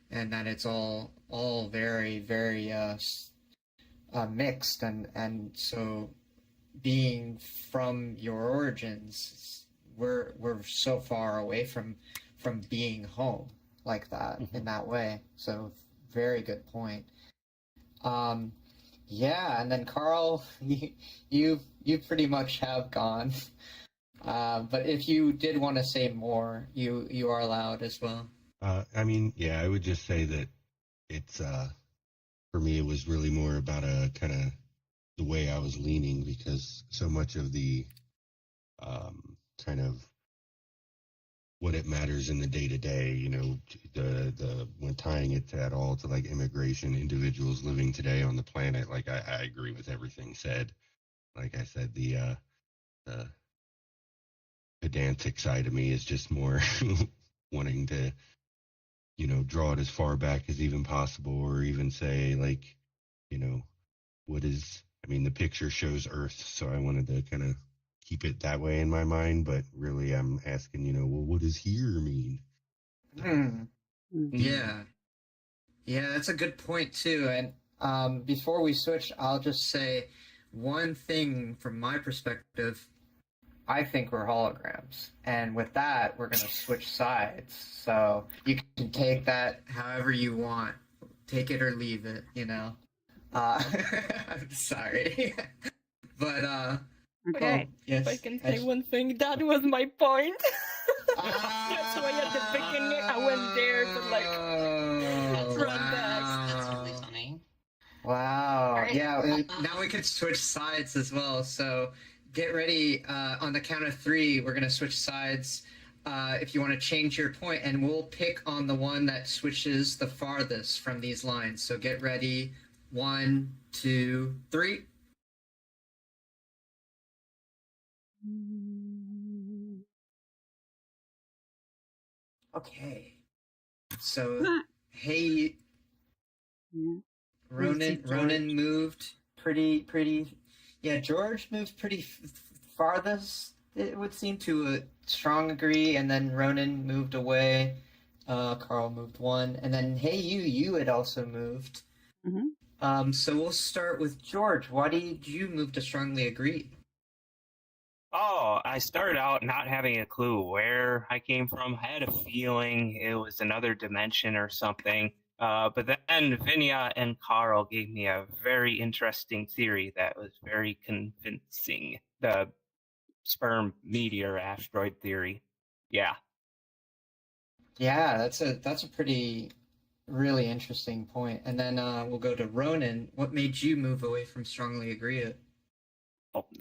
Speaker 3: and that it's all very very mixed, and so being from your origins, we're so far away from being home like that in that way. So very good point. Yeah, and then Carl, you pretty much have gone. But if you did want to say more, you are allowed as well.
Speaker 6: I mean, yeah, I would just say that it's for me, it was really more about a kind of the way I was leaning, because so much of the kind of what it matters in the day to day, you know, the when tying it to at all to like immigration, individuals living today on the planet, like I agree with everything said. Like I said, the pedantic side of me is just more wanting to, you know, draw it as far back as even possible, or even say like, you know, what is, I mean, the picture shows Earth, so I wanted to kind of keep it that way in my mind, but really I'm asking, you know, well, what does here mean?
Speaker 3: Yeah, that's a good point too. And before we switch, I'll just say one thing from my perspective. I think we're holograms, and with that, we're gonna switch sides. So you can take that however you want, take it or leave it. You know. I'm sorry, but
Speaker 2: okay.
Speaker 7: If I can say one thing, that was my point. That's why at the beginning I went there to run back.
Speaker 1: That's really funny.
Speaker 3: Wow.
Speaker 1: All right.
Speaker 3: Yeah. Now we can switch sides as well. So get ready. On the count of 3, we're gonna switch sides. if you want to change your point, and we'll pick on the one that switches the farthest from these lines. So get ready. 1, 2, 3. Okay. So, hey, Ronan moved pretty. Yeah, George moved pretty farthest. It would seem to a strong agree, and then Ronan moved away. Carl moved 1, and then hey, you had also moved. So we'll start with George. Why did you move to strongly agree?
Speaker 4: Oh, I started out not having a clue where I came from. I had a feeling it was another dimension or something. But then Vinya and Carl gave me a very interesting theory that was very convincing. The sperm meteor asteroid theory. Yeah.
Speaker 3: Yeah, that's a pretty really interesting point. And then we'll go to Ronan. What made you move away from strongly agree?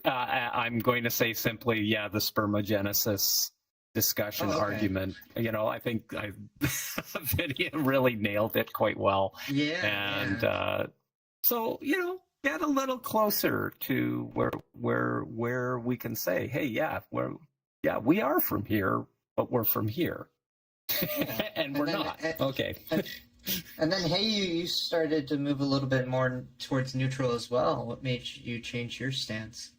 Speaker 8: I'm going to say simply, yeah, the spermogenesis discussion argument. You know, I think Vinny really nailed it quite well.
Speaker 3: Yeah.
Speaker 8: And so, you know, get a little closer to where we can say, hey, we are from here, but we're from here.
Speaker 3: Yeah.
Speaker 8: and we're not. Okay.
Speaker 3: And then, hey, you started to move a little bit more towards neutral as well. What made you change your stance?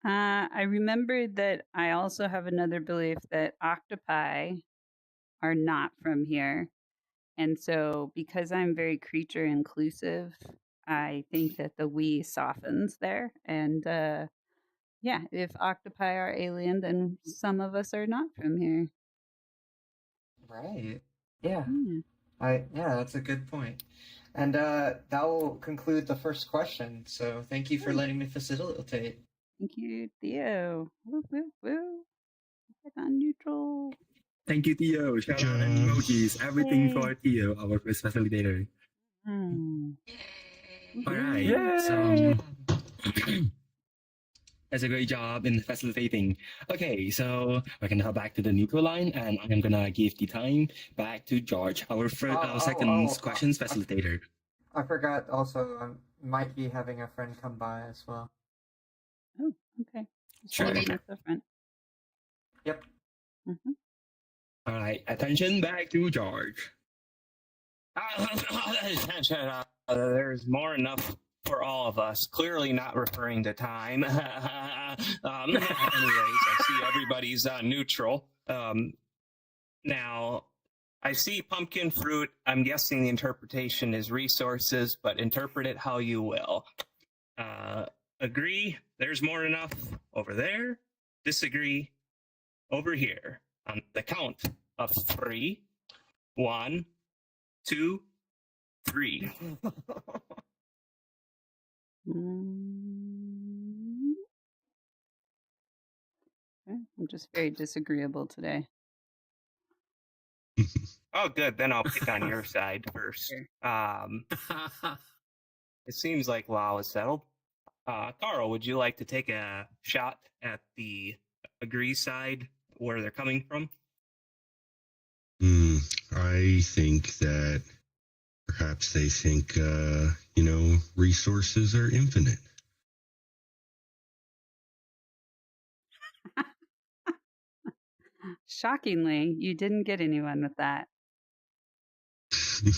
Speaker 2: I remembered that I also have another belief that octopi are not from here. And so, because I'm very creature inclusive, I think that the we softens there. And yeah, if octopi are alien, then some of us are not from here.
Speaker 3: Right. Yeah.
Speaker 2: Hmm.
Speaker 3: Yeah, that's a good point. And that will conclude the first question. So thank you for letting me facilitate.
Speaker 2: Thank you, Theo. Woo, woo, woo. Back on neutral.
Speaker 9: Thank you, Theo. Shout out and emojis. Everything
Speaker 2: Yay.
Speaker 9: for Theo, our first facilitator.
Speaker 2: Hmm.
Speaker 9: All right. So that's a great job in facilitating. Okay, so we're gonna go back to the neutral line, and I'm gonna give the time back to George, our second questions facilitator.
Speaker 3: I forgot also, I might be having a friend come by as well.
Speaker 2: Oh, okay.
Speaker 9: Sure.
Speaker 2: That's a friend.
Speaker 3: Yep.
Speaker 2: Mm-hmm.
Speaker 9: All right, attention, back to George.
Speaker 4: There's more enough for all of us. Clearly not referring to time. Anyways, I see everybody's neutral. Now, I see pumpkin fruit. I'm guessing the interpretation is resources, but interpret it how you will. Agree, there's more enough over there. Disagree, over here. On the count of 3. 1, 2, 3.
Speaker 2: I'm just very disagreeable today.
Speaker 4: Oh, good. Then I'll pick on your side first. It seems like law is settled. Carl, would you like to take a shot at the agree side, where they're coming from?
Speaker 6: I think that perhaps they think, resources are infinite.
Speaker 2: Shockingly, you didn't get anyone with that. 20%.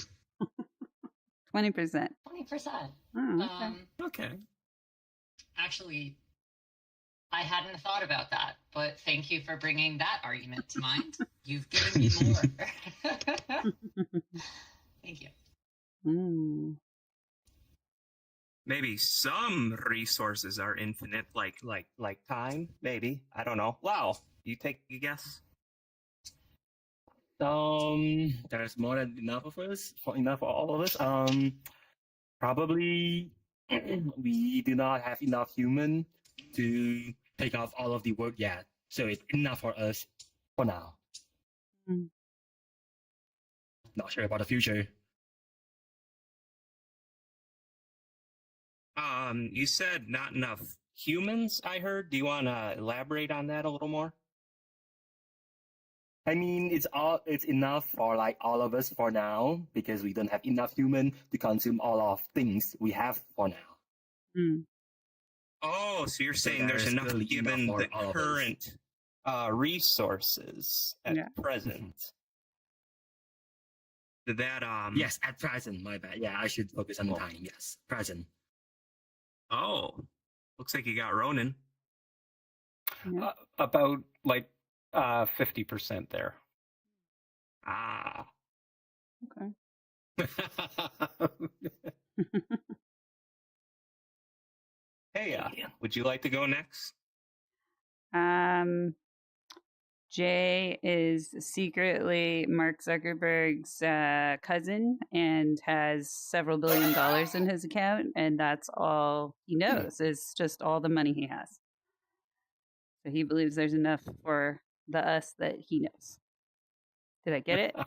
Speaker 1: 20%.
Speaker 2: Oh, okay.
Speaker 8: Okay.
Speaker 1: Actually, I hadn't thought about that, but thank you for bringing that argument to mind. You've given me more. Thank you.
Speaker 4: Maybe some resources are infinite, like time. Maybe, I don't know. Wow, you take a guess.
Speaker 9: There's more than enough of us, enough for all of us. Probably we do not have enough human to take off all of the work yet, so it's enough for us for now. Not sure about the future.
Speaker 4: You said not enough humans, I heard. Do you want to elaborate on that a little more?
Speaker 9: I mean, it's enough for like all of us for now because we don't have enough human to consume all of things we have for now.
Speaker 2: Mm.
Speaker 4: Oh, so you're
Speaker 9: So
Speaker 4: saying there's
Speaker 9: there's
Speaker 4: enough
Speaker 9: clearly
Speaker 4: given
Speaker 9: enough
Speaker 4: the
Speaker 9: for all of us.
Speaker 4: current resources at
Speaker 2: Yeah.
Speaker 4: present. Did that
Speaker 9: Yes, at present, my bad. Yeah, I should focus on the time. Yes, present.
Speaker 4: Oh, looks like you got Ronan.
Speaker 2: Yeah.
Speaker 8: About like 50% there.
Speaker 4: Ah.
Speaker 2: Okay.
Speaker 4: Hey, would you like to go next?
Speaker 2: Jay is secretly Mark Zuckerberg's cousin and has several $billion in his account, and that's all he knows is just all the money he has. So he believes there's enough for the us that he knows. Did I get it? Did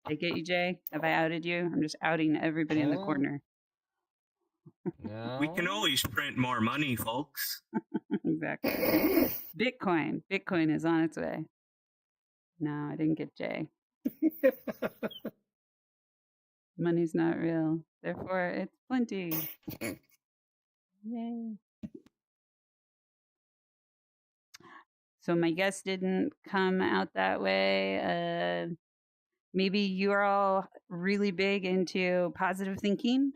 Speaker 2: I get you, Jay? Have I outed you? I'm just outing everybody in the corner.
Speaker 11: No.
Speaker 4: We can always print more money, folks.
Speaker 2: Exactly. Bitcoin. Bitcoin is on its way. No, I didn't get Jay. Money's not real. Therefore, it's plenty. Yay. So my guess didn't come out that way. Maybe you're all really big into positive thinking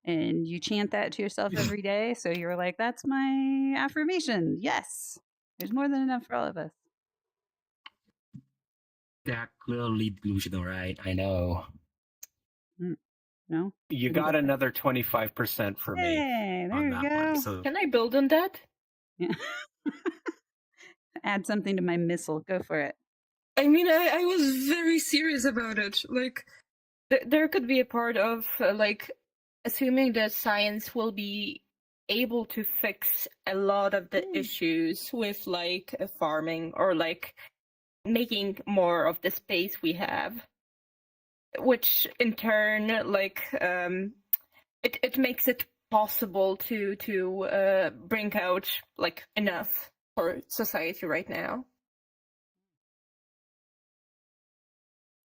Speaker 2: and you chant that to yourself every day. So you're like, that's my affirmation. Yes. There's more than enough for all of us.
Speaker 9: They're clearly delusional, right? I know.
Speaker 2: No?
Speaker 8: You got another 25% for me.
Speaker 2: Hey, there
Speaker 9: on
Speaker 2: you
Speaker 9: that
Speaker 2: go.
Speaker 9: one. So
Speaker 7: Can I build on that?
Speaker 2: Yeah. Add something to my missile. Go for it.
Speaker 12: I mean, I was very serious about it. Like,
Speaker 7: There could be a part of like assuming that science will be able to fix a lot of the issues with like farming or like making more of the space we have, which in turn like it makes it possible to bring out like enough for society right now.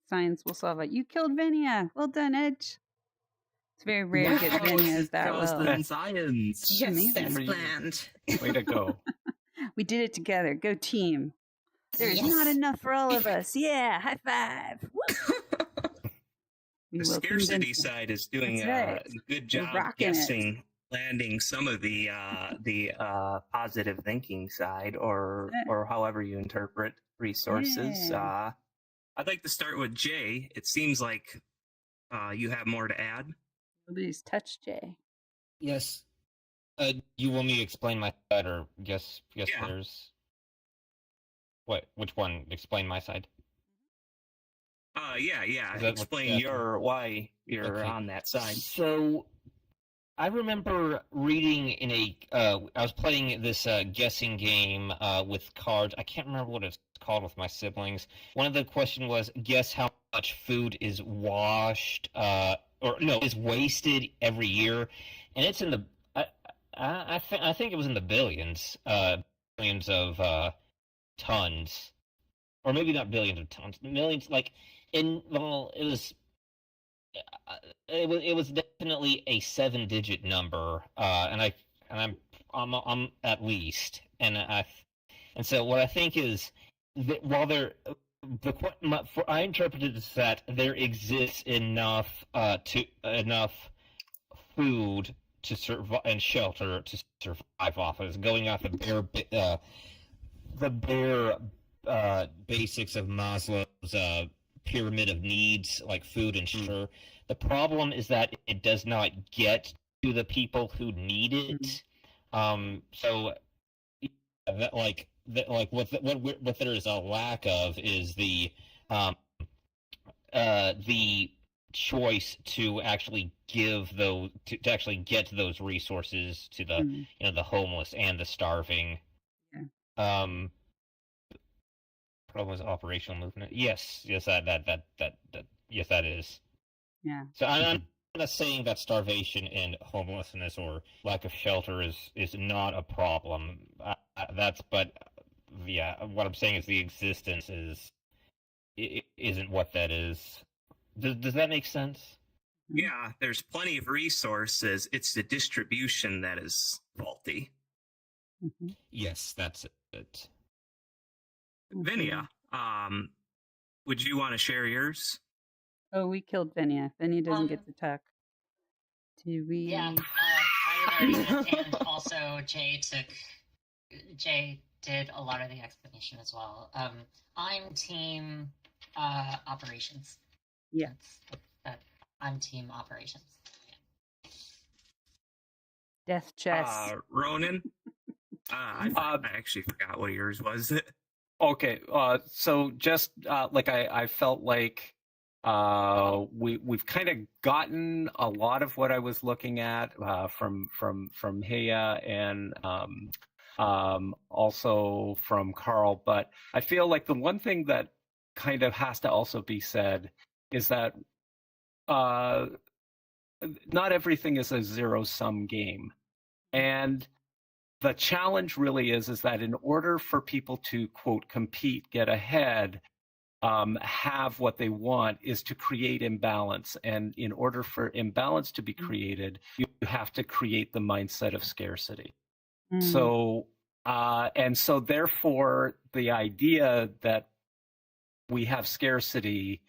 Speaker 2: Science will solve it. You killed Venia. Well done, Edge. It's very rare to get Venias that well.
Speaker 9: in science.
Speaker 12: yes,
Speaker 2: Amazing.
Speaker 12: that's
Speaker 8: For you.
Speaker 12: planned.
Speaker 8: Way to go.
Speaker 2: We did it together. Go team. There's not enough for all of us. Yeah, high five.
Speaker 4: The scarcity side is doing
Speaker 2: That's
Speaker 4: a good
Speaker 2: We're
Speaker 4: job
Speaker 2: rocking it.
Speaker 4: guessing, landing some of the positive thinking side, or
Speaker 2: That's it.
Speaker 4: or however you interpret resources.
Speaker 2: Yeah.
Speaker 4: I'd like to start with Jay. It seems like you have more to add.
Speaker 2: Nobody's touched Jay.
Speaker 11: Yes. You want me to explain my side, or guess
Speaker 4: Yeah.
Speaker 11: there's what? Which one? Explain my side.
Speaker 4: Yeah.
Speaker 11: Is that what
Speaker 4: Explain
Speaker 11: you're
Speaker 4: why you're
Speaker 11: Okay.
Speaker 4: on that side.
Speaker 11: So, I remember reading in I was playing this guessing game with cards. I can't remember what it's called with my siblings. One of the question was, guess how much food is washed, is wasted every year, and it's in the. I think it was in the billions of tons, or maybe not billions of tons, millions. Like it was definitely a 7-digit number, and I'm at least, and so what I think is that while I interpreted this that there exists enough food to survive and shelter to survive off of. It's going off the bare basics of Maslow's pyramid of needs, like food and shelter. The problem is that it does not get to the people who need it. So what there is a lack of is the choice to actually give those to actually get those resources to the the homeless and the starving. Problem is operational movement. Yes, that yes, that is.
Speaker 2: Yeah.
Speaker 11: So I'm not saying that starvation and homelessness or lack of shelter is not a problem. What I'm saying is the existence is isn't what that is. Does that make sense?
Speaker 4: Yeah, there's plenty of resources. It's the distribution that is faulty.
Speaker 2: Mm-hmm.
Speaker 11: Yes, that's it.
Speaker 4: Vinia, would you want to share yours?
Speaker 2: Oh, we killed Vinia. Vinia doesn't get to talk. Do we?
Speaker 1: Yeah, I already went, and also Jay did a lot of the explanation as well. I'm team operations.
Speaker 2: Yeah.
Speaker 1: I'm team operations.
Speaker 2: Death chess.
Speaker 4: Ronan? I actually forgot what yours was.
Speaker 8: Okay, so just like I felt like we've kind of gotten a lot of what I was looking at from Heya and also from Carl, but I feel like the one thing that kind of has to also be said is that not everything is a zero-sum game, and the challenge really is that in order for people to, quote, compete, get ahead, have what they want, is to create imbalance. And in order for imbalance to be created, you have to create the mindset of scarcity. So, and so therefore, the idea that we have scarcity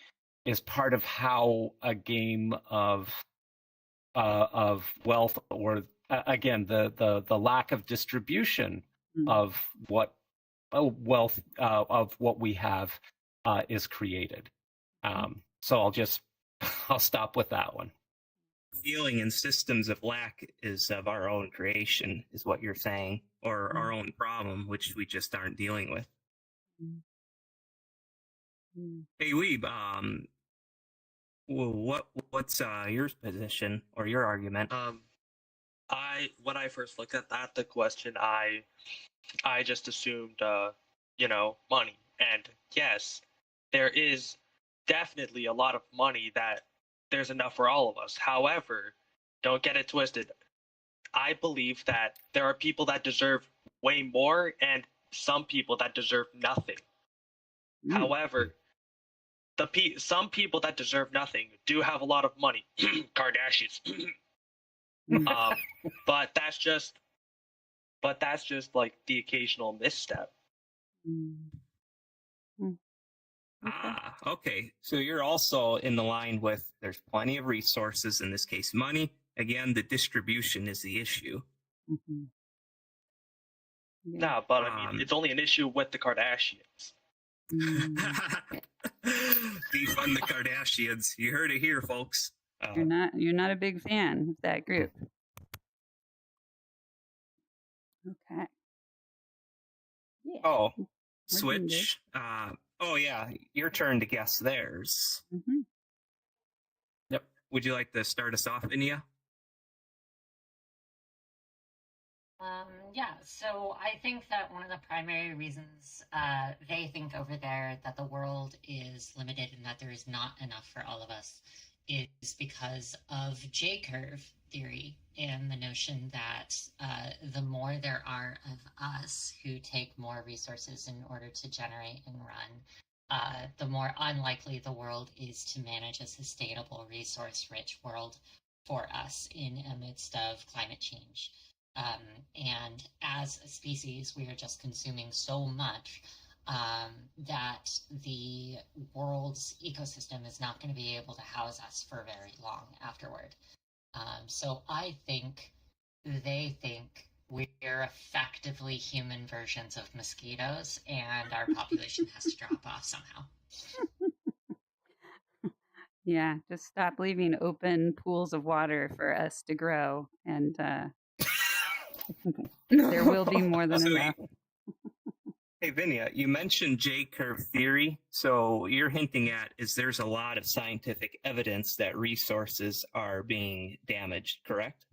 Speaker 8: is part of how a game of wealth, or again, the lack of distribution of what wealth of what we have is created. So I'll stop with that one.
Speaker 4: Feeling and systems of lack is of our own creation, is what you're saying, or our own problem, which we just aren't dealing with. Hey, Weeb, what's your position or your argument?
Speaker 13: When I first looked at the question, I just assumed money. And yes, there is definitely a lot of money that there's enough for all of us. However, don't get it twisted. I believe that there are people that deserve way more and some people that deserve nothing. However, some people that deserve nothing do have a lot of money. Kardashians. But that's just like the occasional misstep.
Speaker 4: Okay. So you're also in the line with there's plenty of resources, in this case money. Again, the distribution is the issue.
Speaker 13: No, but I mean, it's only an issue with the Kardashians.
Speaker 4: Defund the Kardashians. You heard it here, folks.
Speaker 2: You're not a big fan of that group. Okay. Yeah.
Speaker 4: Oh, switch. Oh yeah, your turn to guess theirs. Yep. Would you like to start us off, Inia?
Speaker 1: Yeah, so I think that one of the primary reasons they think over there that the world is limited and that there is not enough for all of us is because of J-curve theory and the notion that the more there are of us who take more resources in order to generate and run, the more unlikely the world is to manage a sustainable, resource-rich world for us in amidst of climate change. And as a species, we are just consuming so much that the world's ecosystem is not going to be able to house us for very long afterward. So I think they think we're effectively human versions of mosquitoes, and our population has to drop off somehow.
Speaker 2: Yeah, just stop leaving open pools of water for us to grow, and there will be more than enough.
Speaker 4: Hey, Vinia, you mentioned J-curve theory. So you're hinting at there's a lot of scientific evidence that resources are being damaged, correct?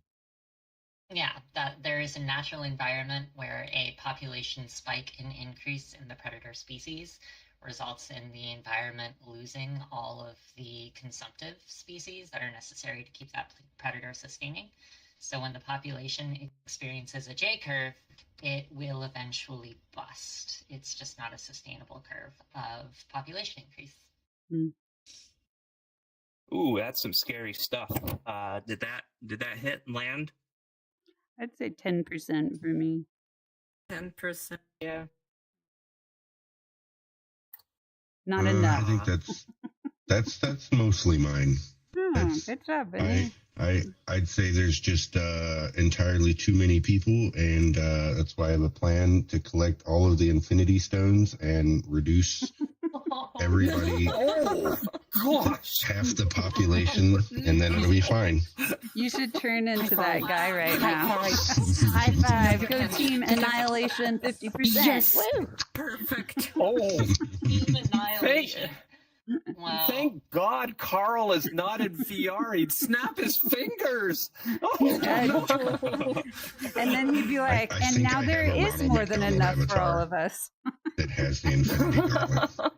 Speaker 1: Yeah, that there is a natural environment where a population spike and increase in the predator species results in the environment losing all of the consumptive species that are necessary to keep that predator sustaining. So when the population experiences a J-curve, it will eventually bust. It's just not a sustainable curve of population increase.
Speaker 2: Mm.
Speaker 4: Ooh, that's some scary stuff. Did that hit and land?
Speaker 2: I'd say 10% for me.
Speaker 12: 10%.
Speaker 7: Yeah.
Speaker 2: Not enough.
Speaker 6: I think that's mostly mine. That's,
Speaker 2: Good job, Vinny.
Speaker 6: I'd say there's just entirely too many people, and that's why I have a plan to collect all of the Infinity Stones and reduce everybody half the population, and then it'll be fine.
Speaker 2: You should turn into that guy right now. High five. Go team annihilation 50%.
Speaker 12: Yes.
Speaker 2: Woo.
Speaker 12: Perfect.
Speaker 8: Oh,
Speaker 1: Team annihilation. Wow.
Speaker 8: thank God Carl is not in VR. He'd snap his fingers. Oh,
Speaker 2: And then he'd be like,
Speaker 6: I
Speaker 2: and
Speaker 6: think
Speaker 2: now
Speaker 6: I
Speaker 2: there
Speaker 6: have a
Speaker 2: is
Speaker 6: Ronald
Speaker 2: more than
Speaker 6: McDonald
Speaker 2: enough for all
Speaker 6: avatar.
Speaker 2: of us.
Speaker 6: That has the Infinity Gauntlet.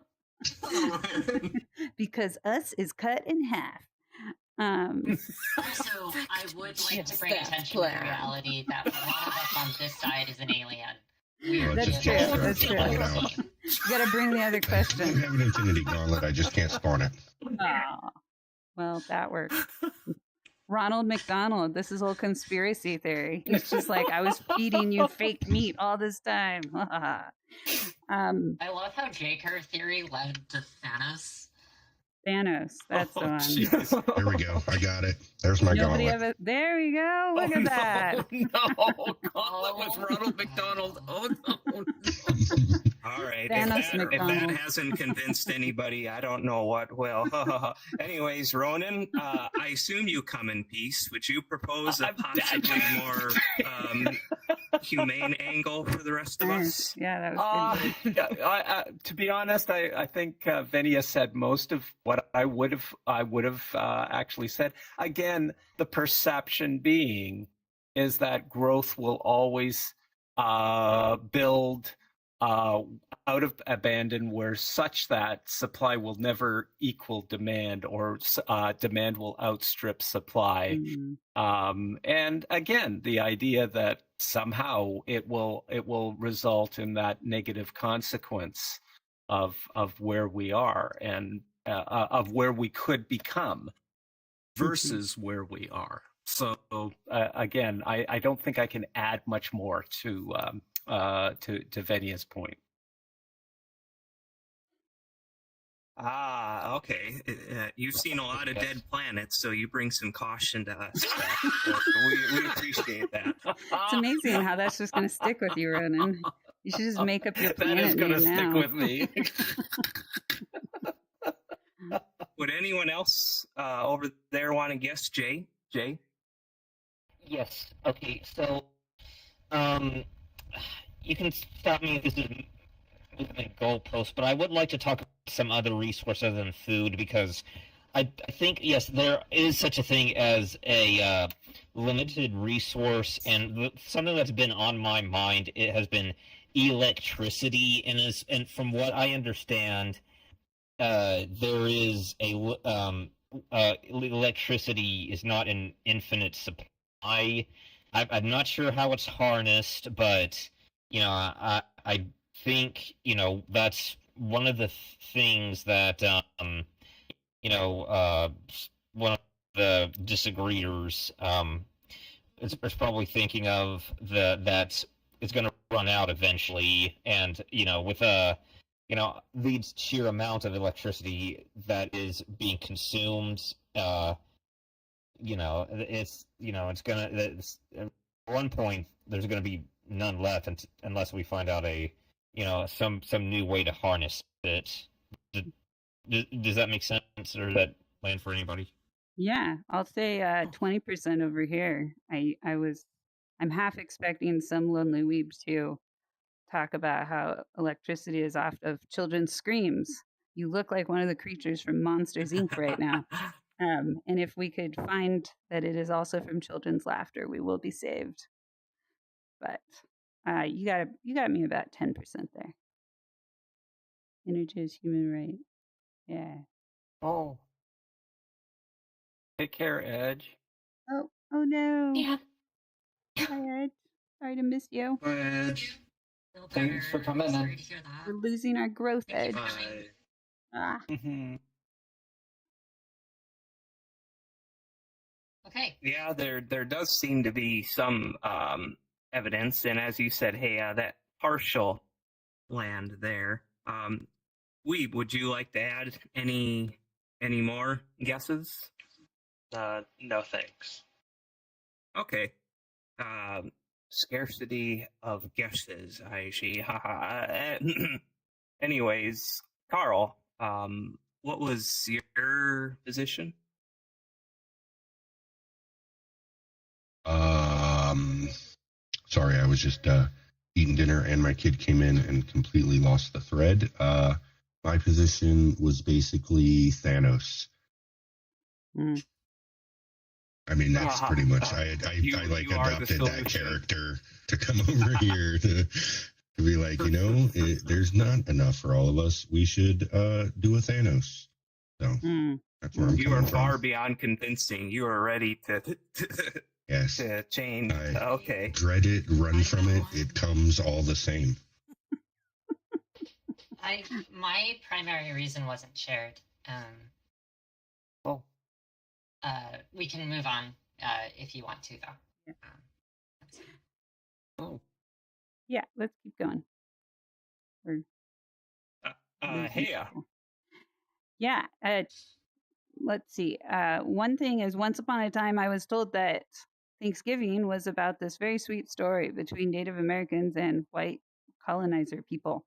Speaker 2: Because us is cut in half.
Speaker 1: Also, I would like to bring
Speaker 12: Just that
Speaker 1: attention to the
Speaker 12: plan.
Speaker 1: reality that one of us on this side is an alien. We're
Speaker 2: That's
Speaker 1: just
Speaker 2: true.
Speaker 1: a
Speaker 2: That's true.
Speaker 1: team.
Speaker 2: You gotta bring the other
Speaker 6: I do
Speaker 2: question.
Speaker 6: have an Infinity Gauntlet. I just can't spawn it.
Speaker 2: Aw. Well, that works. Ronald McDonald, this is all conspiracy theory. It's just like I was feeding you fake meat all this time.
Speaker 1: I love how J-curve theory led to Thanos.
Speaker 2: Thanos, that's the one.
Speaker 8: jeez.
Speaker 6: There we go. I got it. There's my
Speaker 2: Nobody
Speaker 6: gauntlet.
Speaker 2: ever. There we go. Look at that.
Speaker 8: No, Gauntlet with Ronald McDonald. Oh no.
Speaker 4: All right.
Speaker 2: Thanos
Speaker 4: If that
Speaker 2: McDonald.
Speaker 4: hasn't convinced anybody, I don't know what will. Anyways, Ronan, I assume you come in peace. Would you propose a
Speaker 8: I'm
Speaker 4: possibly more humane angle for the rest of us?
Speaker 2: Yeah, that was good.
Speaker 8: Yeah, to be honest, I think Venia said most of what I would have actually said. Again, the perception being is that growth will always build out of abandon, such that supply will never equal demand, or demand will outstrip supply. And again, the idea that somehow it will result in that negative consequence of where we are, and of where we could become versus where we are. So again, I don't think I can add much more to Venia's point.
Speaker 4: Okay. You've seen a lot of dead planets, so you bring some caution to us. We appreciate that.
Speaker 2: It's amazing how that's just going to stick with you, Ronan. You should just make up your
Speaker 8: That is
Speaker 2: planet
Speaker 8: going to
Speaker 2: name
Speaker 8: stick
Speaker 2: now.
Speaker 8: with me.
Speaker 4: Would anyone else over there want to guess? Jay?
Speaker 11: Yes. Okay. So, you can stop me if this is moving the goalpost, but I would like to talk about some other resource other than food, because I think, yes, there is such a thing as a limited resource, and something that's been on my mind, it has been electricity, and from what I understand, there is electricity is not an infinite supply. I'm not sure how it's harnessed, but I think that's one of the things that one of the disagreeers is probably thinking of that it's going to run out eventually, and with the sheer amount of electricity that is being consumed, it's gonna at one point there's gonna be none left unless we find out some new way to harness it. Does that make sense, or does that land for anybody?
Speaker 2: Yeah, I'll say 20% over here. I'm half expecting some lonely weebs to talk about how electricity is off of children's screams. You look like one of the creatures from Monsters Inc. right now. And if we could find that it is also from children's laughter, we will be saved. But you got me about 10% there. Energy is human right. Yeah.
Speaker 8: Oh. Take care, Edge.
Speaker 2: Oh no.
Speaker 12: Yeah.
Speaker 2: Hi, Ed. Sorry to miss you.
Speaker 3: Edge.
Speaker 1: Thanks
Speaker 3: for coming in.
Speaker 1: Sorry to hear that.
Speaker 2: We're losing our growth
Speaker 1: Thank you
Speaker 2: edge.
Speaker 1: for coming.
Speaker 2: Ah.
Speaker 1: Okay.
Speaker 4: Yeah, there does seem to be some evidence, and as you said, hey, that partial land there. Weeb, would you like to add any more guesses?
Speaker 13: No thanks.
Speaker 4: Okay. Scarcity of guesses. I see. Haha. Anyways, Carl, what was your position?
Speaker 6: Sorry, I was just eating dinner and my kid came in and completely lost the thread. My position was basically Thanos.
Speaker 2: Mm.
Speaker 6: I mean, that's pretty much. I
Speaker 4: You
Speaker 6: adopted that
Speaker 4: solution.
Speaker 6: character to come over here to be like, there's not enough for all of us. We should do a Thanos. So that's where I'm
Speaker 4: You are
Speaker 6: coming
Speaker 4: far
Speaker 6: from.
Speaker 4: beyond convincing. You are ready to
Speaker 6: Yes.
Speaker 4: to change. Okay.
Speaker 6: Dread it, run from it. It comes all the same.
Speaker 1: My primary reason wasn't shared. We can move on if you want to, though.
Speaker 2: Yeah, let's keep going.
Speaker 4: Hey.
Speaker 2: Yeah. Let's see. One thing is, once upon a time, I was told that Thanksgiving was about this very sweet story between Native Americans and white colonizer people.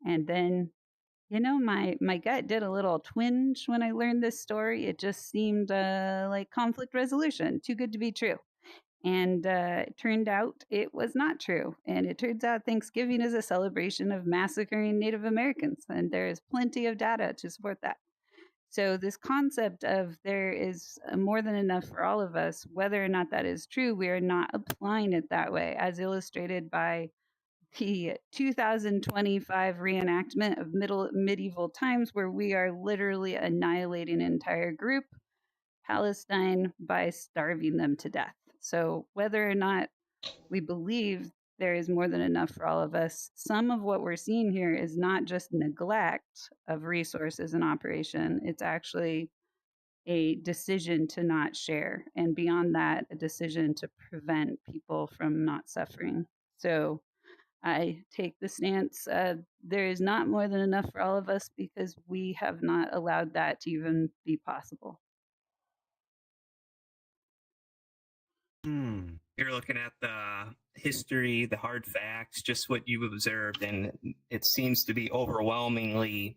Speaker 2: And then, my gut did a little twinge when I learned this story. It just seemed like conflict resolution, too good to be true. And it turned out it was not true. And it turns out Thanksgiving is a celebration of massacring Native Americans. And there is plenty of data to support that. So this concept of there is more than enough for all of us, whether or not that is true, we are not applying it that way, as illustrated by the 2025 reenactment of medieval times, where we are literally annihilating an entire group, Palestine, by starving them to death. So whether or not we believe there is more than enough for all of us, some of what we're seeing here is not just neglect of resources and operation. It's actually a decision to not share. And beyond that, a decision to prevent people from not suffering. So I take the stance there is not more than enough for all of us because we have not allowed that to even be possible.
Speaker 4: You're looking at the history, the hard facts, just what you've observed, and it seems to be overwhelmingly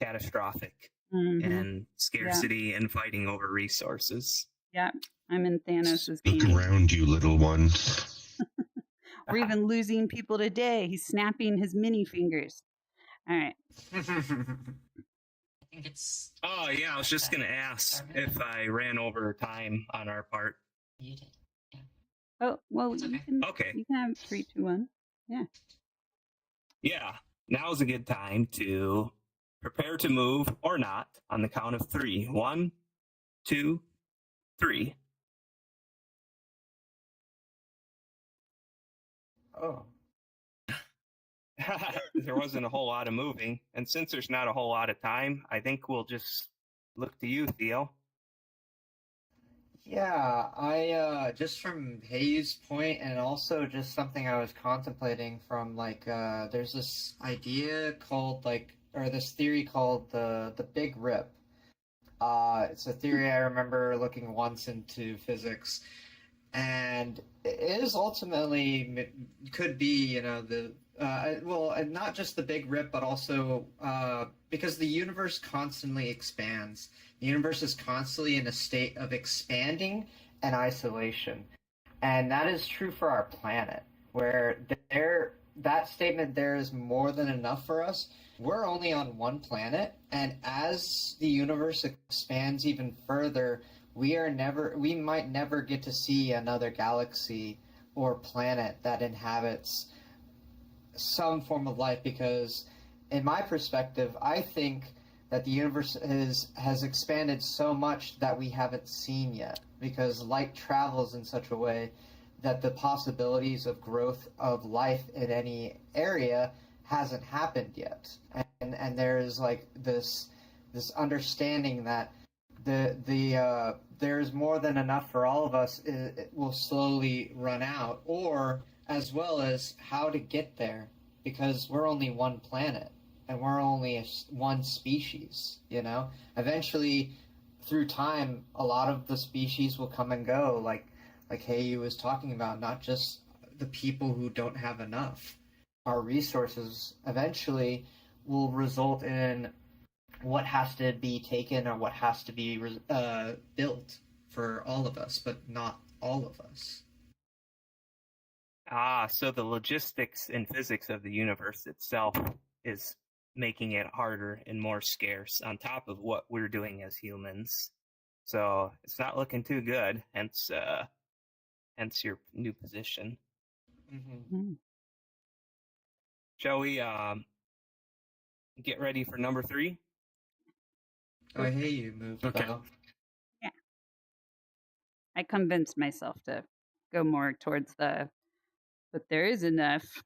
Speaker 4: catastrophic and scarcity and fighting over resources.
Speaker 2: Yeah, I'm in Thanos'
Speaker 6: Look around you, little one.
Speaker 2: We're even losing people today. He's snapping his mini fingers. All right.
Speaker 1: I think it's.
Speaker 4: Oh, yeah, I was just going to ask if I ran over time on our part.
Speaker 1: You did.
Speaker 2: Oh, well,
Speaker 1: It's
Speaker 2: you
Speaker 1: okay.
Speaker 2: can,
Speaker 4: Okay.
Speaker 2: you can have 3, 2, 1. Yeah.
Speaker 4: Yeah, now's a good time to prepare to move or not on the count of 3. 1, 2, 3.
Speaker 3: Oh.
Speaker 4: There wasn't a whole lot of moving, and since there's not a whole lot of time, I think we'll just look to you, Theo.
Speaker 3: Yeah, I just from Hayes' point, and also just something I was contemplating from there's this idea called this theory called the Big Rip. It's a theory I remember looking once into physics, and it is ultimately could be and not just the Big Rip, but also because the universe constantly expands. The universe is constantly in a state of expanding and isolation. And that is true for our planet, where that statement, there is more than enough for us. We're only on one planet, and as the universe expands even further, we might never get to see another galaxy or planet that inhabits some form of life, because in my perspective, I think that the universe has expanded so much that we haven't seen yet, because light travels in such a way that the possibilities of growth of life in any area hasn't happened yet. And there's this understanding that there's more than enough for all of us, it will slowly run out, or as well as how to get there, because we're only one planet and we're only one species. Eventually, through time, a lot of the species will come and go, like Heiyu was talking about. Not just the people who don't have enough. Our resources eventually will result in what has to be taken or what has to be built for all of us, but not all of us.
Speaker 4: So the logistics and physics of the universe itself is making it harder and more scarce on top of what we're doing as humans. So it's not looking too good, hence your new position.
Speaker 3: Mm-hmm.
Speaker 4: Shall we get ready for number 3?
Speaker 3: Oh, hey, you moved.
Speaker 8: Okay.
Speaker 3: Though.
Speaker 2: Yeah. I convinced myself to go more towards but there is enough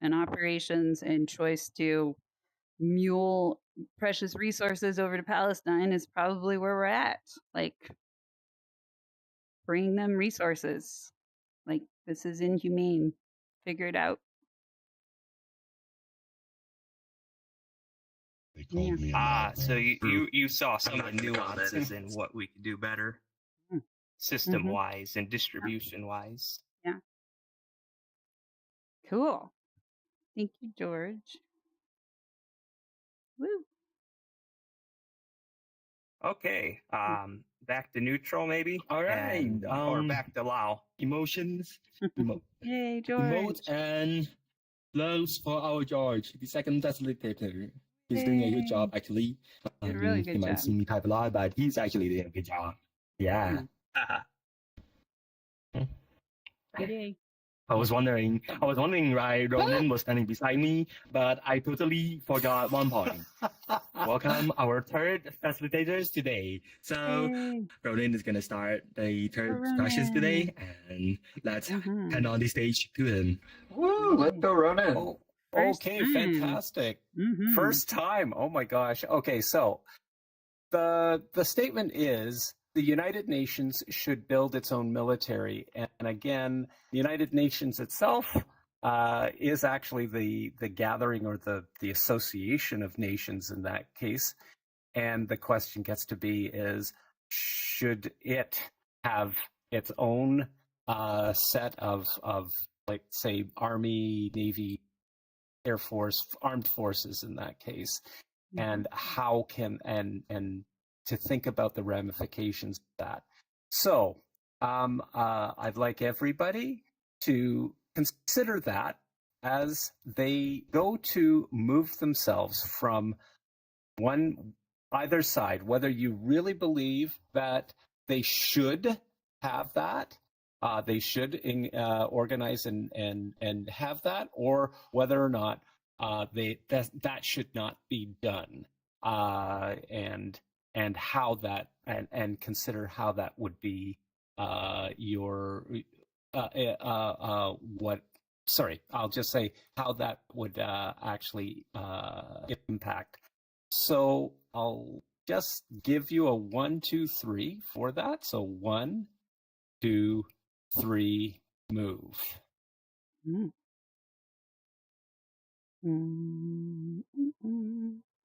Speaker 2: in operations and choice to mule precious resources over to Palestine is probably where we're at. Like, bring them resources. Like, this is inhumane. Figure it out.
Speaker 6: They called me.
Speaker 4: So you saw some of the nuances in what we could do better, system-wise and distribution-wise.
Speaker 2: Yeah. Cool. Thank you, George. Woo.
Speaker 4: Okay. Back to neutral, maybe.
Speaker 9: All right.
Speaker 4: Or back to Lao.
Speaker 9: Emotions.
Speaker 2: Yay, George.
Speaker 9: Emote and learns for our George, the second facilitator. He's doing a good job, actually.
Speaker 2: Did a really good
Speaker 9: you might
Speaker 2: job.
Speaker 9: see me type a lot, but he's actually doing a good job. Yeah.
Speaker 2: Yay.
Speaker 9: I was wondering, right, Ronan was standing beside me, but I totally forgot one point. Welcome our third facilitators today. So
Speaker 2: Yay.
Speaker 9: Ronan is gonna start the third discussions today, and let's hand on the stage to him.
Speaker 3: Woo! Let's go, Ronan.
Speaker 8: Oh,
Speaker 2: First
Speaker 8: okay,
Speaker 2: time.
Speaker 8: fantastic. First time. Oh my gosh. Okay, so the statement is the United Nations should build its own military. And again, the United Nations itself is actually the gathering or the association of nations in that case. And the question gets to be is, should it have its own set of like, say, Army, Navy, Air Force, armed forces in that case? And how can, and to think about the ramifications of that. So I'd like everybody to consider that as they go to move themselves from either side, whether you really believe that they should have that, they should organize and have that, or whether or not that should not be done, and how that and consider how that would be I'll just say how that would actually impact. So I'll just give you a 1, 2, 3 for that. So 1, 2, 3, move.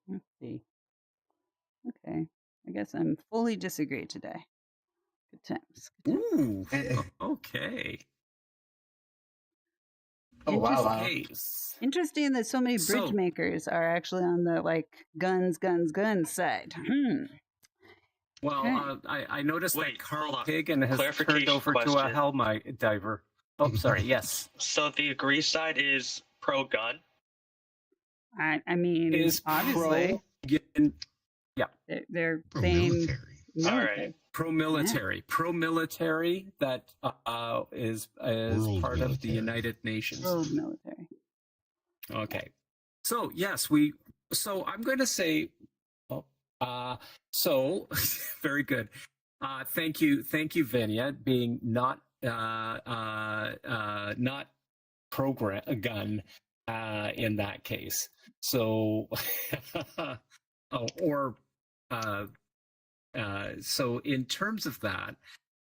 Speaker 2: Let's see. Okay. I guess I'm fully disagree today. Good times.
Speaker 8: Ooh. Okay.
Speaker 3: Oh, wow.
Speaker 2: Interesting that so many bridge makers are actually on the guns side.
Speaker 8: Well, I noticed that Carl Hagen has turned over to a Hellmite diver. Oh, sorry. Yes.
Speaker 13: So the agree side is pro-gun.
Speaker 2: I mean,
Speaker 8: is
Speaker 2: obviously,
Speaker 8: yeah,
Speaker 2: they're saying
Speaker 13: military. All right.
Speaker 8: Pro-military. That is
Speaker 6: World
Speaker 8: part
Speaker 6: military.
Speaker 8: of the United Nations.
Speaker 2: World military.
Speaker 8: Okay. So yes, So I'm going to say. So very good. Thank you, Vinya, being not pro-gun in that case. So, So in terms of that,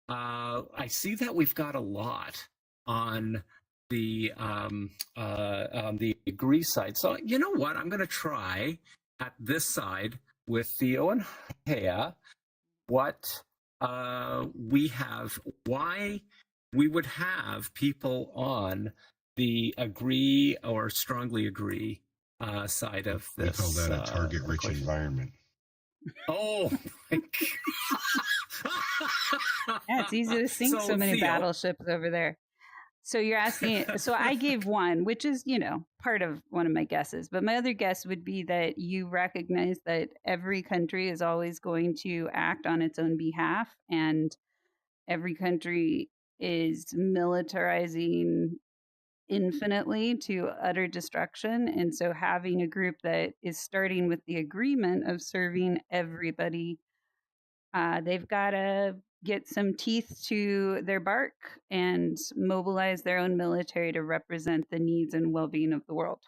Speaker 8: I see that we've got a lot on the agree side. So you know what? I'm going to try at this side with Theo and Hea what we have, why we would have people on the agree or strongly agree side of this.
Speaker 6: We call that a target-rich environment.
Speaker 8: Oh, my God.
Speaker 2: Yeah, it's easy to sink so many
Speaker 8: Theo,
Speaker 2: battleships over there. So you're asking, so I gave one, which is, part of one of my guesses. But my other guess would be that you recognize that every country is always going to act on its own behalf. And every country is militarizing infinitely to utter destruction. And so having a group that is starting with the agreement of serving everybody, they've got to get some teeth to their bark and mobilize their own military to represent the needs and well-being of the world.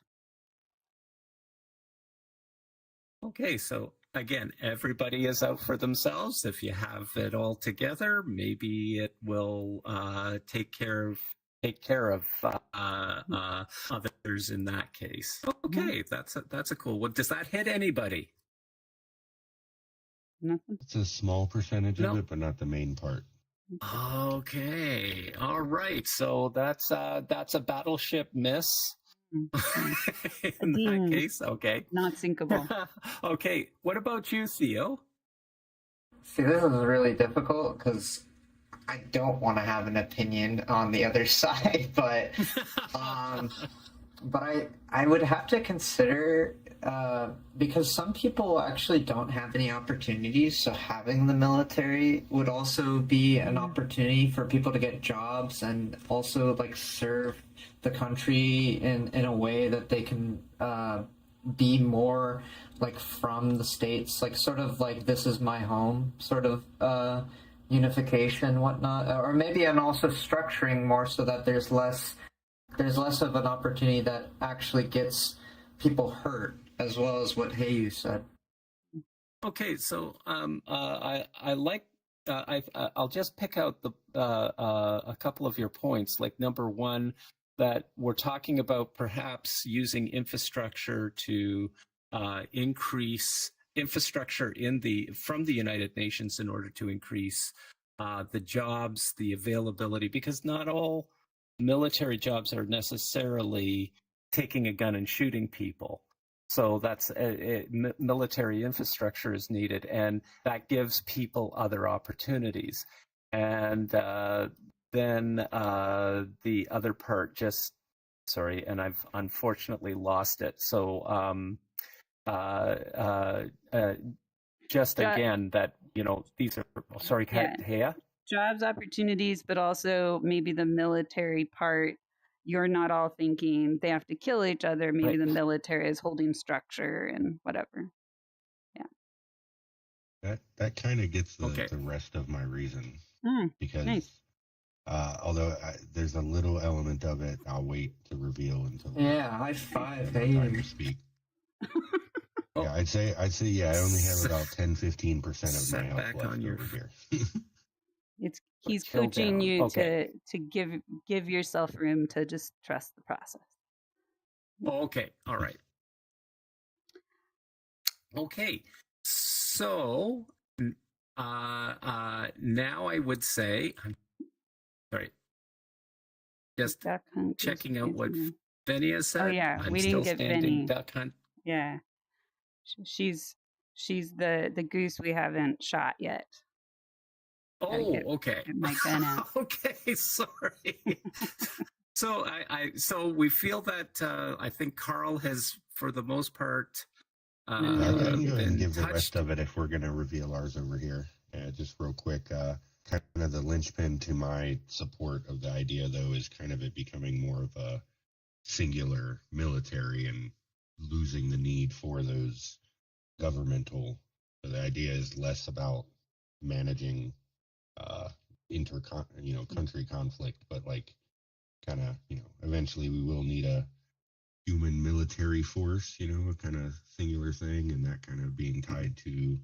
Speaker 8: Okay, so again, everybody is out for themselves. If you have it all together, maybe it will take care of others in that case. Okay, that's a cool one. Does that hit anybody?
Speaker 2: Nothing.
Speaker 6: It's a small percentage of it, but not the main part.
Speaker 8: Okay, all right. So that's a battleship miss. In that case, okay.
Speaker 2: Not sinkable.
Speaker 8: Okay, what about you, Theo?
Speaker 3: See, this is really difficult because I don't want to have an opinion on the other side, but I would have to consider because some people actually don't have any opportunities, so having the military would also be an opportunity for people to get jobs and also serve the country in a way that they can be more from the states, sort of this is my home sort of unification, whatnot, or maybe and also structuring more so that there's less of an opportunity that actually gets people hurt, as well as what Heyu said.
Speaker 8: Okay, so I like I'll just pick out a couple of your points. Like number one, that we're talking about perhaps using infrastructure to increase infrastructure from the United Nations in order to increase the jobs, the availability, because not all military jobs are necessarily taking a gun and shooting people. So that's military infrastructure is needed, and that gives people other opportunities. And then the other part, and I've unfortunately lost it. So again, that these are Hea?
Speaker 2: Jobs, opportunities, but also maybe the military part. You're not all thinking they have to kill each other. Maybe the military is holding structure and whatever. Yeah.
Speaker 6: That kind of gets the rest of my reason. Because
Speaker 2: nice.
Speaker 6: Although there's a little element of it, I'll wait to reveal until
Speaker 3: high five.
Speaker 6: Time to speak. Yeah, I'd say I only have about 10-15% of my health left over here.
Speaker 2: He's coaching you to give yourself room to just trust the process.
Speaker 8: Okay, all right. Okay, so now I would say, sorry, just checking out what Venia said.
Speaker 2: Oh yeah, we didn't get Venia.
Speaker 8: Duck hunt.
Speaker 2: Yeah, she's the goose we haven't shot yet.
Speaker 8: Oh, okay.
Speaker 2: My gun out.
Speaker 8: Okay, sorry. So so we feel that I think Carl has, for the most part,
Speaker 6: I can go ahead and give the rest of it if we're going to reveal ours over here. Just real quick, kind of the linchpin to my support of the idea, though, is kind of it becoming more of a singular military and losing the need for those governmental. So the idea is less about managing country conflict, but kind of eventually we will need a human military force, a kind of singular thing, and that kind of being tied to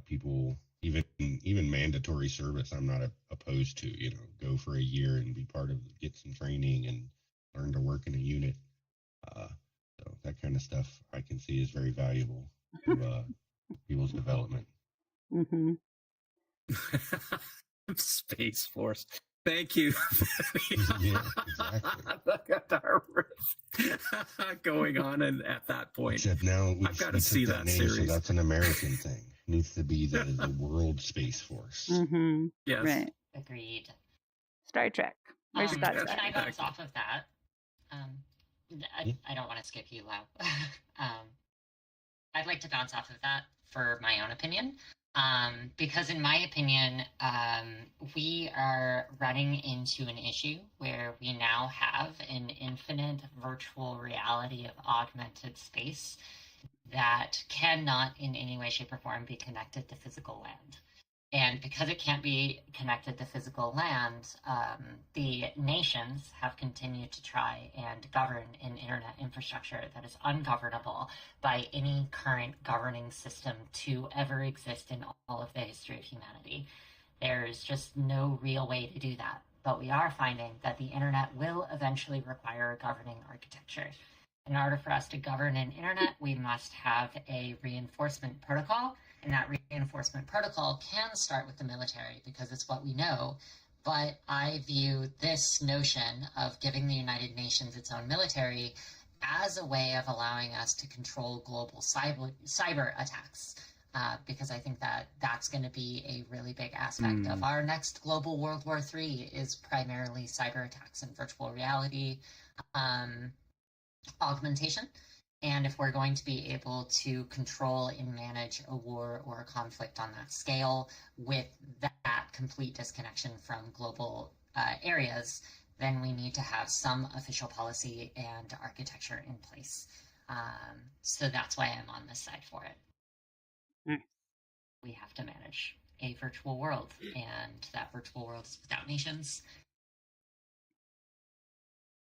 Speaker 6: People, even mandatory service, I'm not opposed to. Go for a year and be part of, get some training and learn to work in a unit. So that kind of stuff I can see is very valuable to people's development.
Speaker 2: Mm-hmm.
Speaker 8: Space Force. Thank you.
Speaker 6: Yeah, exactly.
Speaker 8: Look at our going on and at that point.
Speaker 6: Except now
Speaker 8: I've got to see that
Speaker 6: name,
Speaker 8: series.
Speaker 6: so that's an American thing. Needs to be the World Space Force.
Speaker 2: Mm-hmm.
Speaker 8: Yes.
Speaker 2: Right.
Speaker 1: Agreed.
Speaker 2: Star Trek. Where's Star
Speaker 1: Can
Speaker 2: Trek?
Speaker 1: I bounce off of that? I don't want to skip you, Lau. I'd like to bounce off of that for my own opinion. Because in my opinion, we are running into an issue where we now have an infinite virtual reality of augmented space that cannot in any way, shape, or form be connected to physical land. And because it can't be connected to physical land, the nations have continued to try and govern an internet infrastructure that is ungovernable by any current governing system to ever exist in all of the history of humanity. There's just no real way to do that. But we are finding that the internet will eventually require a governing architecture. In order for us to govern an internet, we must have a reinforcement protocol. And that reinforcement protocol can start with the military because it's what we know. But I view this notion of giving the United Nations its own military as a way of allowing us to control global cyber attacks. Because I think that that's going to be a really big aspect of our next global World War III is primarily cyber attacks and virtual reality augmentation. And if we're going to be able to control and manage a war or a conflict on that scale with that complete disconnection from global areas, then we need to have some official policy and architecture in place. So that's why I'm on this side for it. We have to manage a virtual world, and that virtual world is without nations.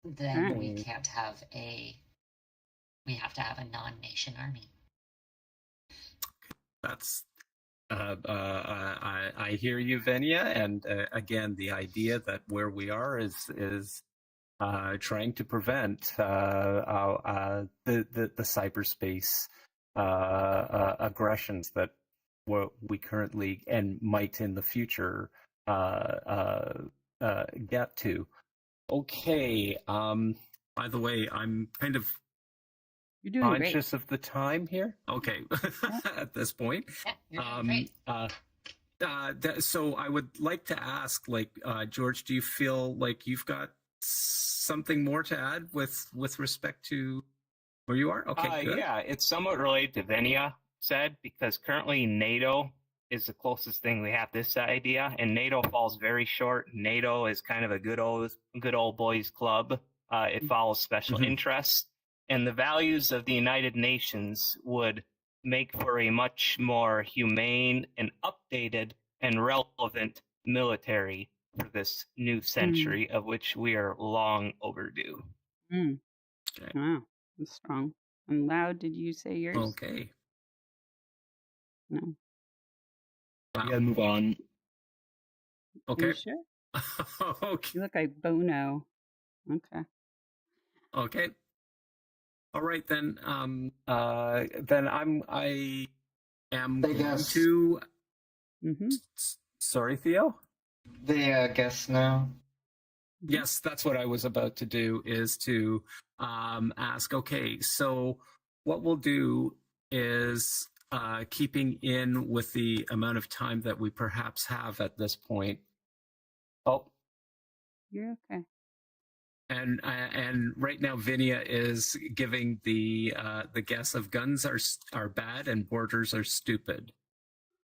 Speaker 1: Then we can't have we have to have a non-nation army.
Speaker 8: That's I hear you, Venia, and again, the idea that where we are is trying to prevent the cyberspace aggressions that we currently and might in the future get to. Okay. By the way, I'm kind of
Speaker 2: You're doing
Speaker 8: conscious of the time here. Okay, at this point.
Speaker 1: Yeah, you're great.
Speaker 8: So I would like to ask, George, do you feel like you've got something more to add with respect to where you are? Okay, good.
Speaker 4: Yeah, it's somewhat related to Venia said, because currently NATO is the closest thing we have this idea, and NATO falls very short. NATO is kind of a good old boys club. It follows special interests. And the values of the United Nations would make for a much more humane and updated and relevant military for this new century, of which we are long overdue.
Speaker 2: Okay. Wow, that's strong. And Loud, did you say yours?
Speaker 8: Okay.
Speaker 2: No.
Speaker 8: Wow.
Speaker 9: We gotta move on.
Speaker 8: Okay.
Speaker 2: You sure?
Speaker 8: Okay.
Speaker 2: You look like Bono. Okay.
Speaker 8: Okay. All right, then. I am going to. Sorry, Theo.
Speaker 3: The guess now.
Speaker 8: Yes, that's what I was about to do. Is to ask. Okay, so what we'll do is keeping in with the amount of time that we perhaps have at this point. Oh,
Speaker 2: you're okay.
Speaker 8: And right now, Vinia is giving the guess of guns are bad and borders are stupid.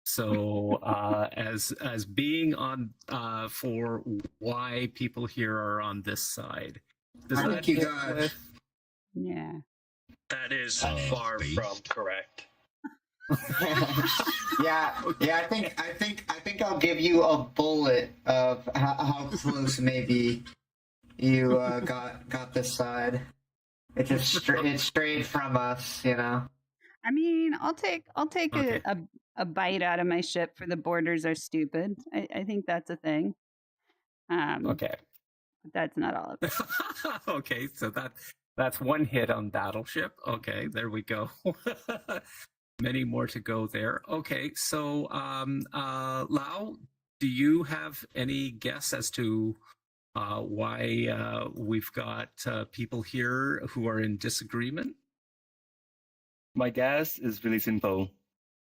Speaker 8: So as being on for why people here are on this side. Does
Speaker 3: I
Speaker 8: that
Speaker 3: think you
Speaker 8: fit
Speaker 3: got
Speaker 8: with-
Speaker 2: Yeah.
Speaker 13: That is far from correct.
Speaker 3: yeah. I think I'll give you a bullet of how close maybe you got this side. It's just it's straight from us, you know.
Speaker 2: I mean, I'll take
Speaker 8: Okay.
Speaker 2: a bite out of my ship for the borders are stupid. I think that's a thing.
Speaker 8: Okay.
Speaker 2: But that's not all of it.
Speaker 8: Okay, so that's one hit on Battleship. Okay, there we go. Many more to go there. Okay, so Lau, do you have any guess as to why we've got people here who are in disagreement?
Speaker 9: My guess is really simple.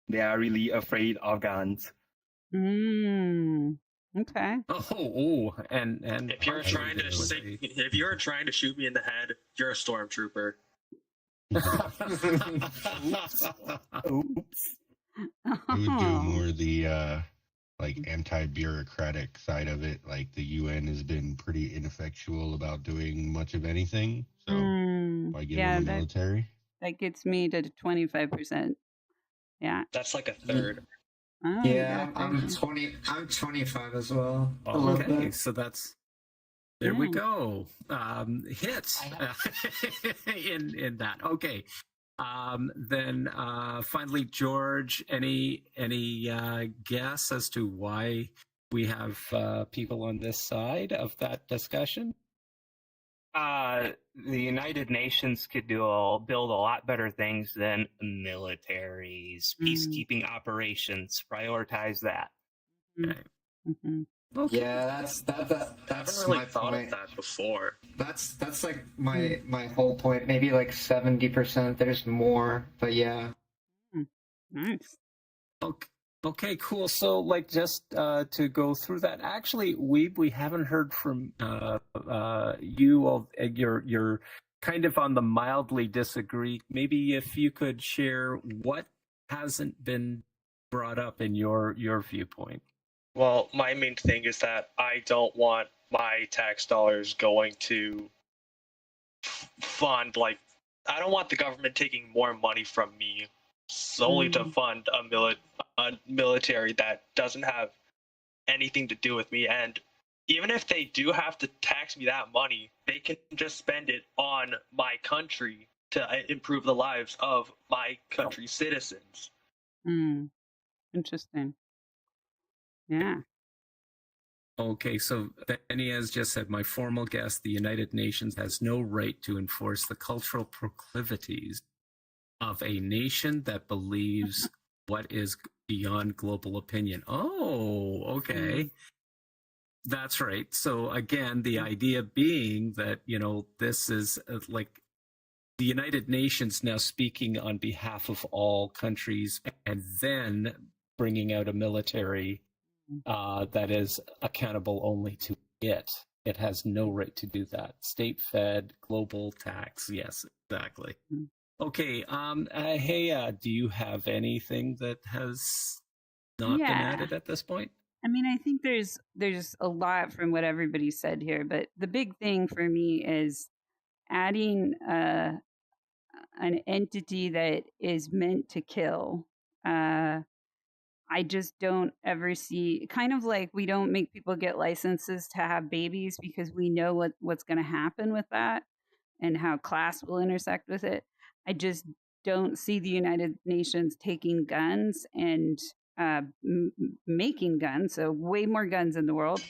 Speaker 9: They are really afraid of guns.
Speaker 2: Okay.
Speaker 8: And
Speaker 13: if you're trying to shoot me in the head, you're a stormtrooper.
Speaker 6: Oops. I would do more the like anti-bureaucratic side of it. Like the UN has been pretty ineffectual about doing much of anything. So why give them the military?
Speaker 2: That gets me to 25%. Yeah.
Speaker 13: That's like a third.
Speaker 2: Oh,
Speaker 3: yeah, I'm 25 as well.
Speaker 8: Okay, so that's there we go. Hits in that. Okay. Then finally, George, any guess as to why we have people on this side of that discussion?
Speaker 4: The United Nations could build a lot better things than militaries, peacekeeping operations. Prioritize that.
Speaker 8: Okay.
Speaker 3: Okay. Yeah, that's
Speaker 13: I haven't really
Speaker 3: my
Speaker 13: thought
Speaker 3: point.
Speaker 13: of that before.
Speaker 3: That's like my whole point. Maybe like 70%. There's more, but yeah.
Speaker 2: Nice.
Speaker 8: Okay, cool. So, like, just to go through that, actually, we haven't heard from you. You're kind of on the mildly disagree. Maybe if you could share what hasn't been brought up in your viewpoint.
Speaker 13: Well, my main thing is that I don't want my tax dollars going to fund, like, I don't want the government taking more money from me solely to fund a military that doesn't have anything to do with me. And even if they do have to tax me that money, they can just spend it on my country to improve the lives of my country's citizens.
Speaker 2: Interesting. Yeah.
Speaker 8: Okay, so Benny has just said, my formal guess, the United Nations has no right to enforce the cultural proclivities of a nation that believes what is beyond global opinion. Oh, okay. That's right. So again, the idea being that, this is like the United Nations now speaking on behalf of all countries and then bringing out a military that is accountable only to it. It has no right to do that. State-fed, global tax. Yes, exactly. Okay. Hey, do you have anything that has not been added at this point?
Speaker 2: I mean, I think there's a lot from what everybody said here, but the big thing for me is adding an entity that is meant to kill. I just don't ever see, kind of like we don't make people get licenses to have babies because we know what's going to happen with that and how class will intersect with it. I just don't see the United Nations taking guns and making guns, so way more guns in the world.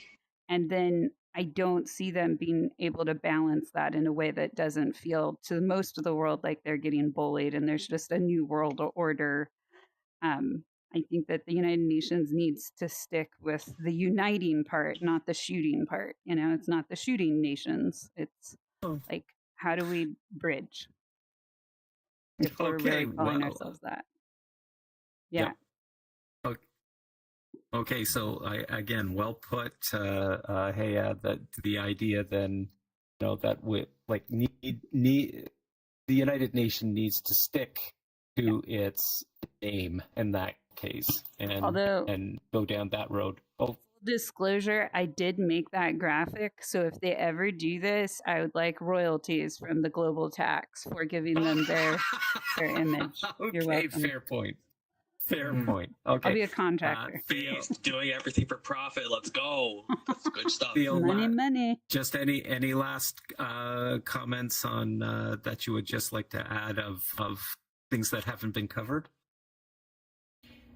Speaker 2: And then I don't see them being able to balance that in a way that doesn't feel to most of the world like they're getting bullied and there's just a new world order. I think that the United Nations needs to stick with the uniting part, not the shooting part. It's not the shooting nations. It's like, how do we bridge? If we're really calling ourselves that. Yeah.
Speaker 8: Okay, so again, well put. That the idea then, that we need the United Nations needs to stick to its aim in that case, and go down that road. Full
Speaker 2: disclosure, I did make that graphic, so if they ever do this, I would like royalties from the global tax for giving them their image. You're welcome.
Speaker 8: Fair point. Okay,
Speaker 2: I'll be a contractor.
Speaker 13: He's doing everything for profit. Let's go. That's good stuff.
Speaker 2: Money.
Speaker 8: Just any last comments on that you would just like to add of things that haven't been covered?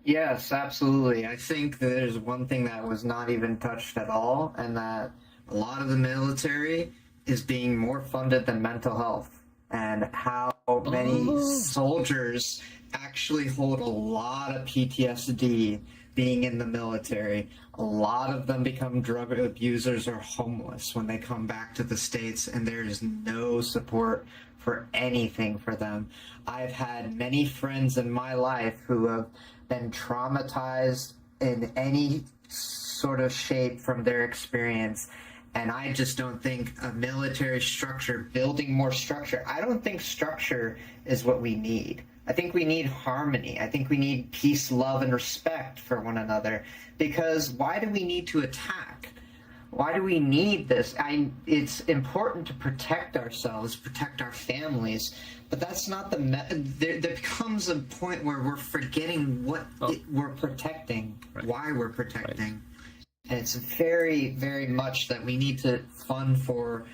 Speaker 3: Yes, absolutely. I think that there's one thing that was not even touched at all, and that a lot of the military is being more funded than mental health, and how many soldiers actually hold a lot of PTSD being in the military. A lot of them become drug abusers or homeless when they come back to the States, and there is no support for anything for them. I've had many friends in my life who have been traumatized in any sort of shape from their experience. And I just don't think a military structure, building more structure, I don't think structure is what we need. I think we need harmony. I think we need peace, love, and respect for one another. Because why do we need to attack? Why do we need this? It's important to protect ourselves, protect our families, but that's not there becomes a point where we're forgetting what we're protecting, why we're protecting. And it's very, very much that we need to fund for,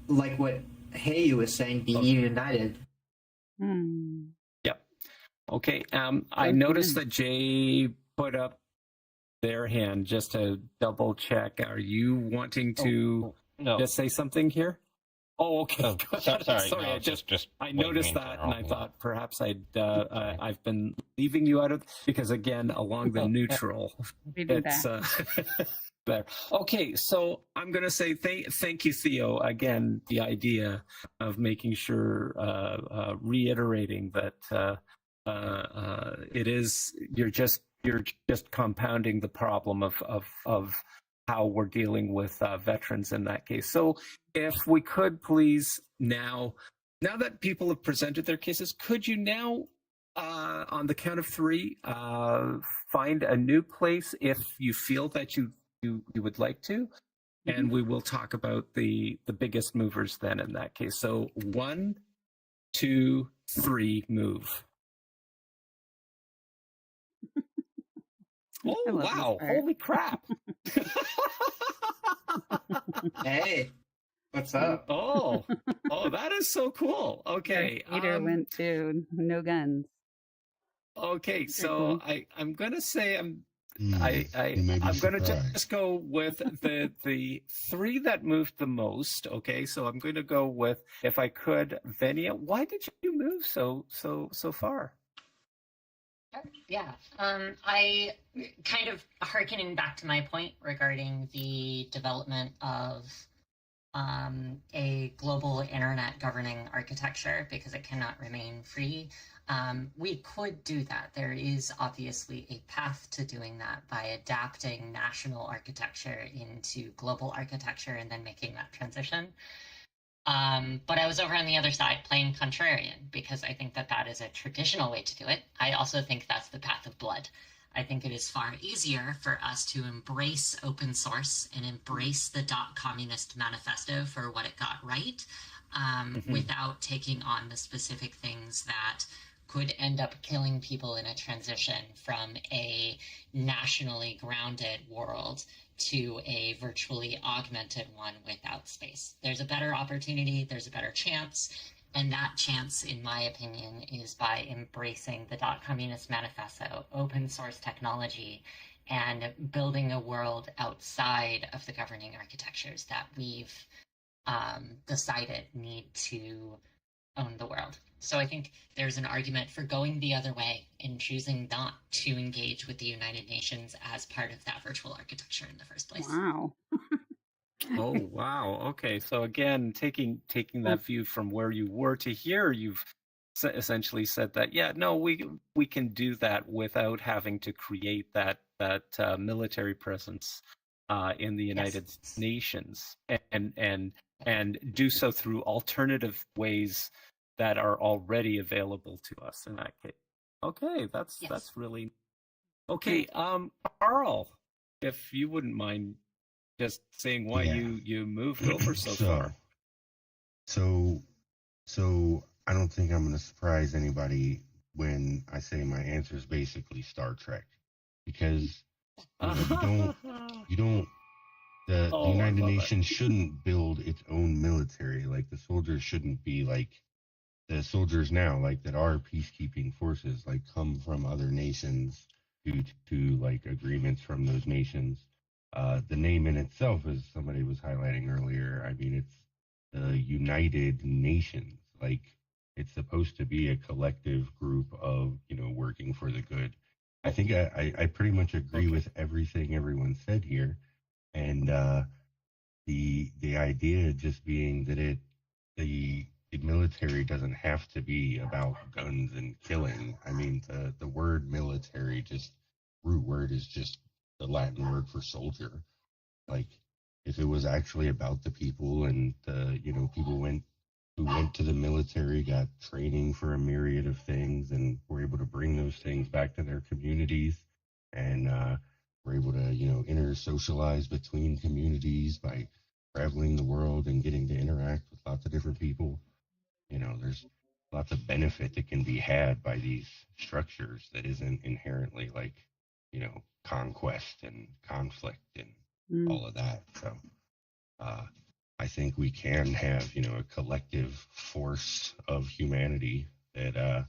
Speaker 3: like what Heyu was saying, be united.
Speaker 8: Yep. Okay. I noticed that Jay put up their hand just to double check. Are you wanting to just say something here? Oh, okay.
Speaker 11: Sorry.
Speaker 8: Sorry,
Speaker 11: No,
Speaker 8: I noticed that, and I thought perhaps I've been leaving you out of, because again, along the neutral, it's there. Okay, so I'm going to say thank you, Theo. Again, the idea of making sure, reiterating that it is you're just compounding the problem of how we're dealing with veterans in that case. So if we could please now that people have presented their cases, could you now, on the count of 3, find a new place if you feel that you would like to, and we will talk about the biggest movers then in that case. So 1, 2, 3, move. Oh, wow. Holy crap.
Speaker 3: Hey, what's up?
Speaker 8: Oh, that is so cool. Okay.
Speaker 2: Peter went to no guns.
Speaker 8: Okay, so I'm going to say I'm
Speaker 6: I'm
Speaker 8: going to just go with the 3 that moved the most. Okay, so I'm going to go with, if I could, Venia. Why did you move so far?
Speaker 1: Yeah, I kind of hearkening back to my point regarding the development of a global internet governing architecture, because it cannot remain free. We could do that. There is obviously a path to doing that by adapting national architecture into global architecture and then making that transition. But I was over on the other side playing contrarian, because I think that is a traditional way to do it. I also think that's the path of blood. I think it is far easier for us to embrace open source and embrace the .communist manifesto for what it got right, without taking on the specific things that could end up killing people in a transition from a nationally grounded world to a virtually augmented one without space. There's a better opportunity, there's a better chance, and that chance, in my opinion, is by embracing the .communist manifesto, open source technology, and building a world outside of the governing architectures that we've decided need to own the world. So I think there's an argument for going the other way and choosing not to engage with the United Nations as part of that virtual architecture in the first place.
Speaker 2: Wow.
Speaker 8: Oh, wow. Okay. So again, taking that view from where you were to here, you've essentially said that, yeah, no, we can do that without having to create that military presence in the United Nations, and do so through alternative ways that are already available to us in that case. Okay, that's really okay. Carl, if you wouldn't mind just saying why you moved over so far.
Speaker 6: So I don't think I'm going to surprise anybody when I say my answer is basically Star Trek, because the United Nations shouldn't build its own military. Like, the soldiers shouldn't be like the soldiers now, like that are peacekeeping forces, like come from other nations due to like agreements from those nations. The name in itself, as somebody was highlighting earlier, I mean, it's the United Nations. Like, it's supposed to be a collective group of, working for the good. I think I pretty much agree with everything everyone said here. And the idea just being that the military doesn't have to be about guns and killing. I mean, the word military, just root word, is just the Latin word for soldier. Like, if it was actually about the people, and the people who went to the military, got training for a myriad of things, and were able to bring those things back to their communities, and were able to inter-socialize between communities by traveling the world and getting to interact with lots of different people. There's lots of benefit that can be had by these structures that isn't inherently like conquest and conflict and all of that. So I think we can have a collective force of humanity that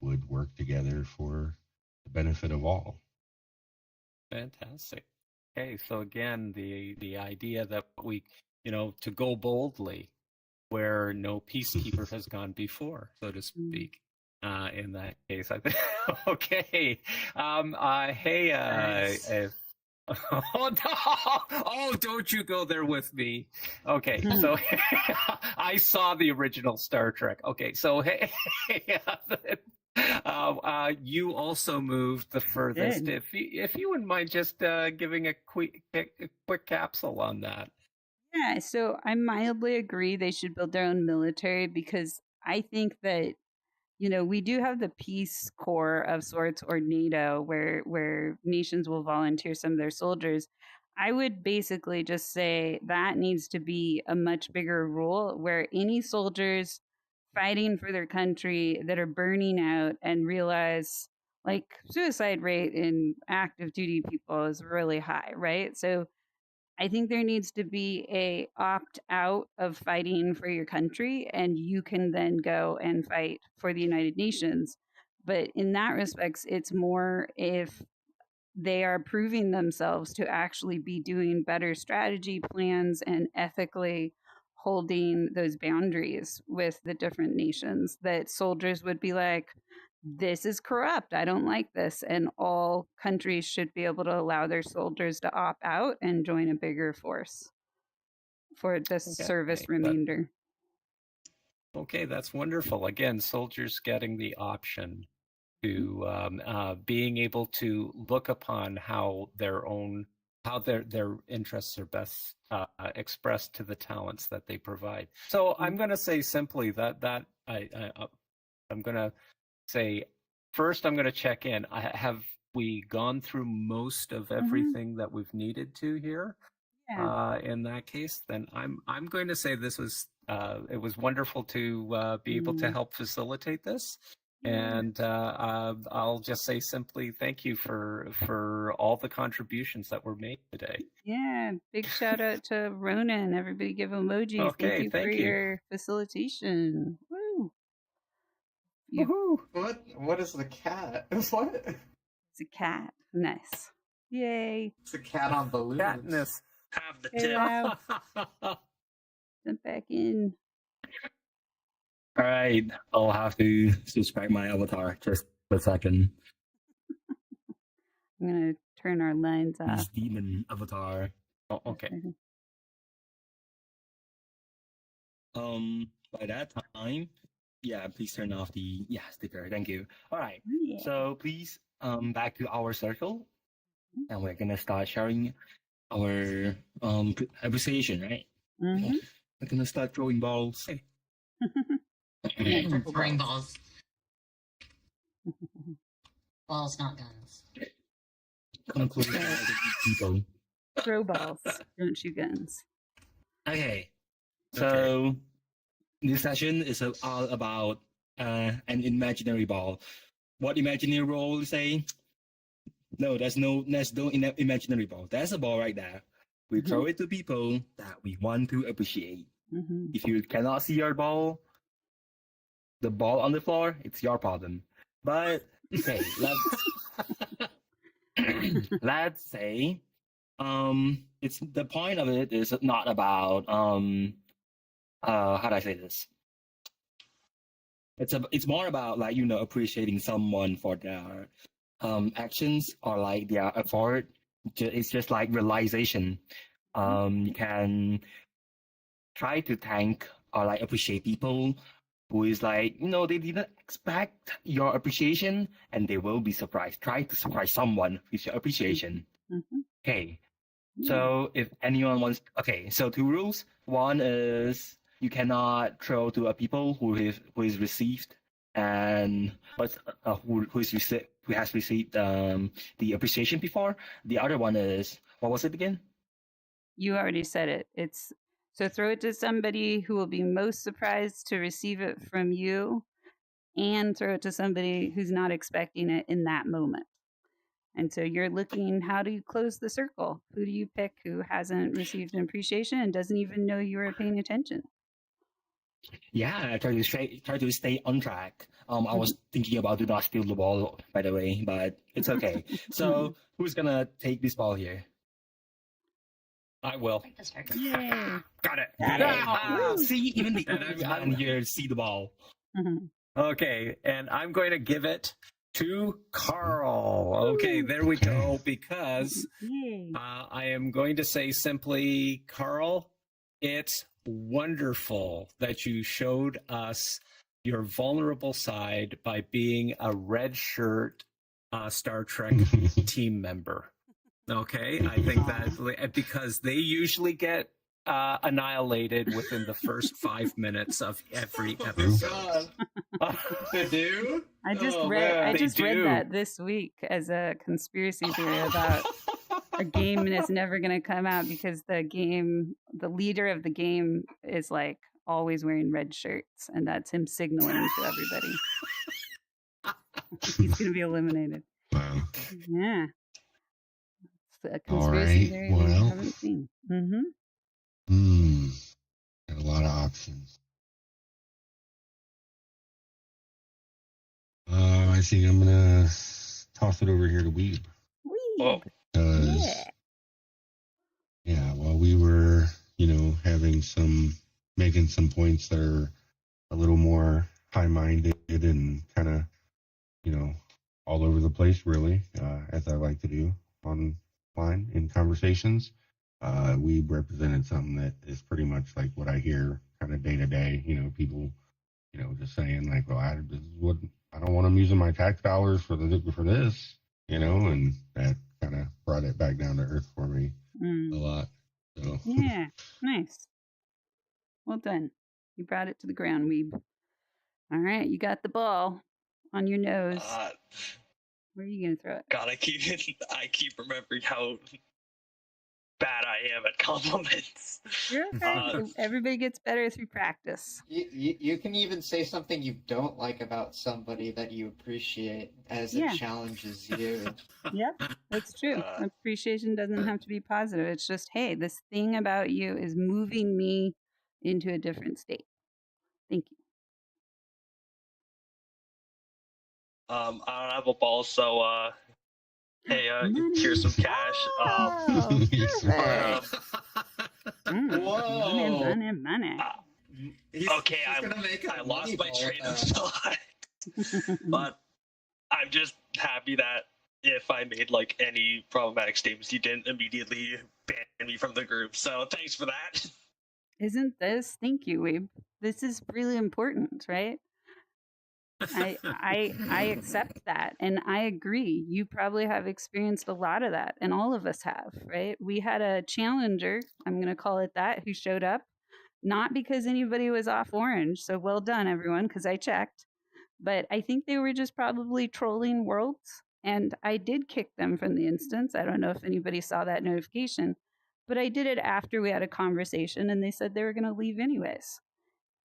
Speaker 6: would work together for the benefit of all.
Speaker 8: Fantastic. Okay, so again, the idea that we, to go boldly where no peacekeeper has gone before, so to speak. In that case, I think. Okay. Hey.
Speaker 2: Nice.
Speaker 8: Oh no! Oh, don't you go there with me. Okay, so I saw the original Star Trek. Okay, so hey, you also moved the furthest.
Speaker 2: Did.
Speaker 8: If you wouldn't mind just giving a quick capsule on that.
Speaker 2: Yeah, so I mildly agree they should build their own military, because I think that we do have the Peace Corps of sorts, or NATO, where nations will volunteer some of their soldiers. I would basically just say that needs to be a much bigger rule, where any soldiers fighting for their country that are burning out and realize, like, suicide rate in active duty people is really high, right? So I think there needs to be a opt out of fighting for your country, and you can then go and fight for the United Nations. But in that respects, it's more if they are proving themselves to actually be doing better strategy plans and ethically holding those boundaries with the different nations, that soldiers would be like, this is corrupt, I don't like this, and all countries should be able to allow their soldiers to opt out and join a bigger force for the service remainder.
Speaker 8: Okay, that's wonderful. Again, soldiers getting the option to being able to look upon how their interests are best expressed to the talents that they provide. So I'm going to say simply that I'm going to say, first I'm going to check in. Have we gone through most of everything that we've needed to here?
Speaker 2: Yeah.
Speaker 8: In that case, then I'm going to say this was it was wonderful to be able to help facilitate this. And I'll just say simply thank you for all the contributions that were made today.
Speaker 2: Yeah, big shout out to Ronan. Everybody give emojis.
Speaker 8: Okay,
Speaker 2: thank you for your facilitation. Woo!
Speaker 3: What? What is the cat? What?
Speaker 2: It's a cat. Nice. Yay.
Speaker 3: It's a cat on balloons.
Speaker 8: Katniss.
Speaker 13: Have the
Speaker 2: tip. Jump back in.
Speaker 9: All right, I'll have to suspect my avatar just a second.
Speaker 2: I'm gonna turn our lines
Speaker 9: This
Speaker 2: off.
Speaker 9: demon avatar.
Speaker 8: Oh, okay.
Speaker 9: By that time, yeah, please turn off the sticker. Thank you. All right.
Speaker 2: Yeah.
Speaker 9: So please, back to our circle, and we're gonna start sharing our appreciation, right?
Speaker 2: Mm-hmm.
Speaker 9: We're gonna start throwing balls.
Speaker 1: Throwing balls. Balls, not guns.
Speaker 9: Come close, people.
Speaker 2: Throw balls. Don't shoot guns.
Speaker 9: Okay. So this session is all about an imaginary ball. What imaginary ball say? No, there's no imaginary ball. There's a ball right there. We throw it to people that we want to appreciate. If you cannot see your ball, the ball on the floor, it's your problem. But okay, let's say it's the point of it is not about how do I say this? It's more about like appreciating someone for their actions or like their effort. It's just like realization. You can try to thank or like appreciate people who is like they didn't expect your appreciation and they will be surprised. Try to surprise someone with your appreciation. Okay. So if anyone wants, okay, so 2 rules. One is you cannot throw to a people who is received and who has received the appreciation before. The other one is, what was it again?
Speaker 2: You already said it. It's so throw it to somebody who will be most surprised to receive it from you, and throw it to somebody who's not expecting it in that moment. And so you're looking, how do you close the circle? Who do you pick who hasn't received an appreciation and doesn't even know you were paying attention?
Speaker 9: Yeah, I try to stay on track. I was thinking about do not steal the ball, by the way, but it's okay. So who's gonna take this ball here?
Speaker 8: I will.
Speaker 2: Yay!
Speaker 9: Got it.
Speaker 2: Got it.
Speaker 9: See, even the man here see the ball.
Speaker 8: Okay, and I'm going to give it to Carl. Okay, there we go, because I am going to say simply, Carl, it's wonderful that you showed us your vulnerable side by being a red shirt Star Trek team member. Okay, I think that because they usually get annihilated within the first 5 minutes of every episode.
Speaker 3: They do?
Speaker 2: I just read that this week as a conspiracy theory about a game that's never going to come out because the leader of the game is like always wearing red shirts, and that's him signaling to everybody. He's going to be eliminated.
Speaker 6: Wow.
Speaker 2: Yeah. It's a conspiracy theory we haven't seen.
Speaker 6: Got a lot of options. I think I'm gonna toss it over here to Weeb. While we were, making some points that are a little more high-minded and kind of, all over the place, really, as I like to do online in conversations. We represented something that is pretty much like what I hear kind of day to day. People, just saying like, well, I don't want them using my tax dollars for this, and that kind of brought it back down to earth for me a lot. So.
Speaker 2: Yeah, nice. Well done. You brought it to the ground, Weeb. All right, you got the ball on your nose. Where are you gonna throw it?
Speaker 13: God, I keep remembering how bad I am at compliments.
Speaker 2: You're okay. Everybody gets better through practice.
Speaker 3: You can even say something you don't like about somebody that you appreciate as it challenges you.
Speaker 2: Yep, that's true. Appreciation doesn't have to be positive. It's just, hey, this thing about you is moving me into a different state. Thank you.
Speaker 13: I don't have a ball, so hey, here's some cash.
Speaker 3: Whoa!
Speaker 2: Money.
Speaker 13: Okay, I lost my train of thought, but I'm just happy that if I made like any problematic statements, you didn't immediately ban me from the group. So thanks for that.
Speaker 2: Isn't this? Thank you, Weeb. This is really important, right? I accept that, and I agree. You probably have experienced a lot of that, and all of us have, right? We had a challenger, I'm going to call it that, who showed up, not because anybody was off orange, so well done, everyone, because I checked, but I think they were just probably trolling Worlds, and I did kick them from the instance. I don't know if anybody saw that notification, but I did it after we had a conversation, and they said they were going to leave anyways.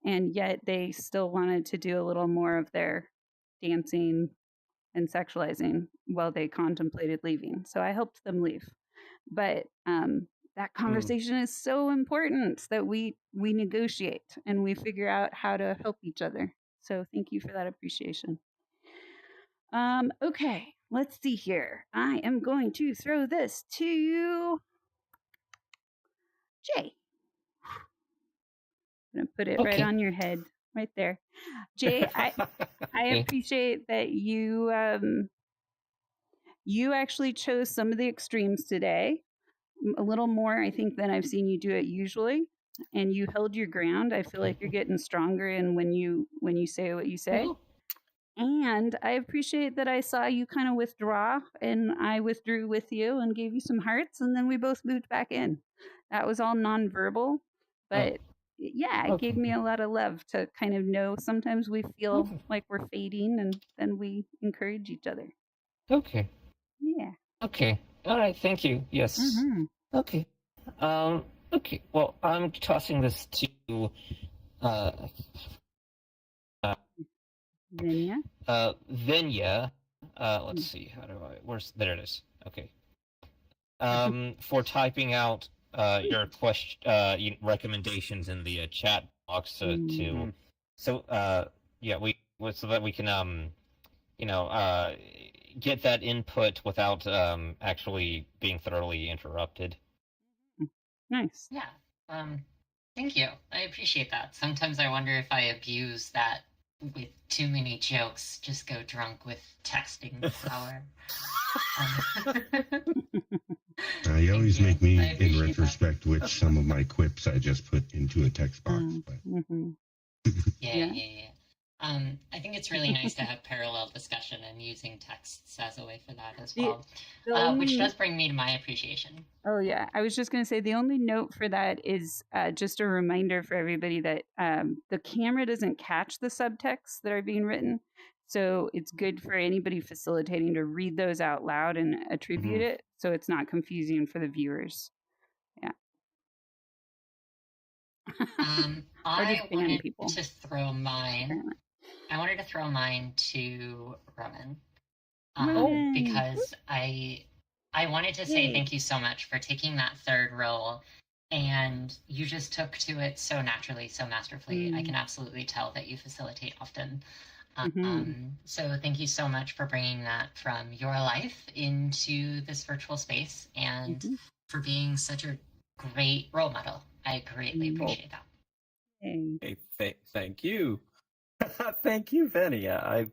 Speaker 2: And yet they still wanted to do a little more of their dancing and sexualizing while they contemplated leaving. So I helped them leave. But that conversation is so important that we negotiate and we figure out how to help each other. So thank you for that appreciation. Okay, let's see here. I am going to throw this to Jay. I'm going to put it right
Speaker 11: Okay.
Speaker 2: on your head, right there. Jay, I
Speaker 11: Okay.
Speaker 2: appreciate that you actually chose some of the extremes today. A little more, I think, than I've seen you do it usually. And you held your ground. I feel like you're getting stronger in when you say what you say.
Speaker 11: Oh,
Speaker 2: And I appreciate that I saw you kind of withdraw, and I withdrew with you and gave you some hearts, and then we both moved back in. That was all nonverbal, but yeah, it gave
Speaker 11: okay.
Speaker 2: me a lot of love to kind of know sometimes we feel
Speaker 11: Okay.
Speaker 2: like we're fading, and then we encourage each other.
Speaker 11: Okay.
Speaker 2: Yeah.
Speaker 11: Okay. All right. Thank you. Yes.
Speaker 2: Mm-hmm.
Speaker 11: Okay. Okay. Well, I'm tossing this to
Speaker 2: Vinya.
Speaker 11: Venya. Let's see. How do I? Where's there? It is. Okay. For typing out your recommendations in the chat box to. So yeah, so that we can get that input without actually being thoroughly interrupted.
Speaker 2: Nice.
Speaker 1: Yeah. Thank you. I appreciate that. Sometimes I wonder if I abuse that with too many jokes, just go drunk with texting power.
Speaker 6: You always
Speaker 1: you.
Speaker 6: make me,
Speaker 1: I
Speaker 6: in
Speaker 1: appreciate that.
Speaker 6: retrospect, with some of my quips I just put into a text box. But
Speaker 1: Yeah. I think it's really nice to have parallel discussion and using texts as a way for that as well. Which does bring me to my appreciation.
Speaker 2: Oh, yeah. I was just going to say the only note for that is just a reminder for everybody that the camera doesn't catch the subtexts that are being written. So it's good for anybody facilitating to read those out loud and attribute it so it's not confusing for the viewers. Yeah.
Speaker 1: I wanted to throw mine. I wanted to throw mine to Roman because I wanted to say thank you so much for taking that third role, and you just took to it so naturally, so masterfully. I can absolutely tell that you facilitate often. So thank you so much for bringing that from your life into this virtual space and for being such a great role model. I greatly appreciate that.
Speaker 8: Hey, thank you. Thank you, Venia.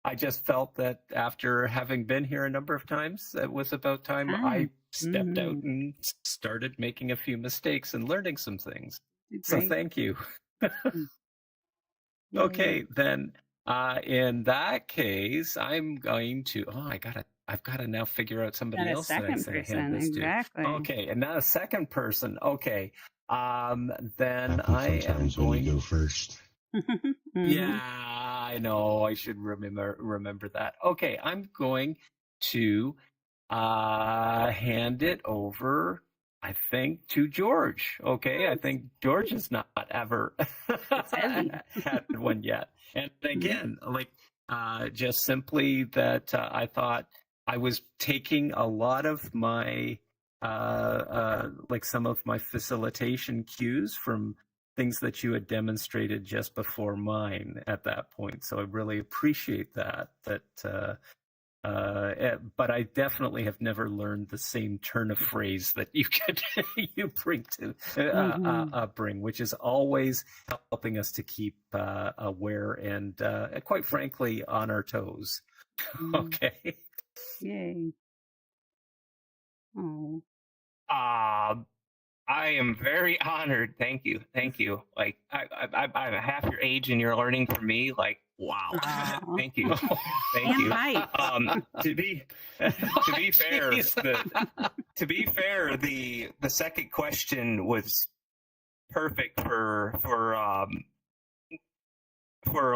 Speaker 8: I just felt that after having been here a number of times, it was about time I stepped out and started making a few mistakes and learning some things. So thank you. Okay, then in that case, I'm going to. I've got to now figure out somebody else that I say hand this to. Okay, and now a second person. Okay, then I am going
Speaker 6: to go first.
Speaker 8: Yeah, I know. I should remember that. Okay, I'm going to hand it over, I think, to George. Okay, I think George has not ever had one yet. And again, just simply that I thought I was taking a lot of my some of my facilitation cues from things that you had demonstrated just before mine at that point. So I really appreciate that. But I definitely have never learned the same turn of phrase that you bring to bring, which is always helping us to keep aware and quite frankly on our toes. Okay.
Speaker 2: Yay. Oh.
Speaker 4: I am very honored. Thank you. Like I'm half your age, and you're learning from me. Like wow. Thank you. Thank you. To be fair, the second question was perfect for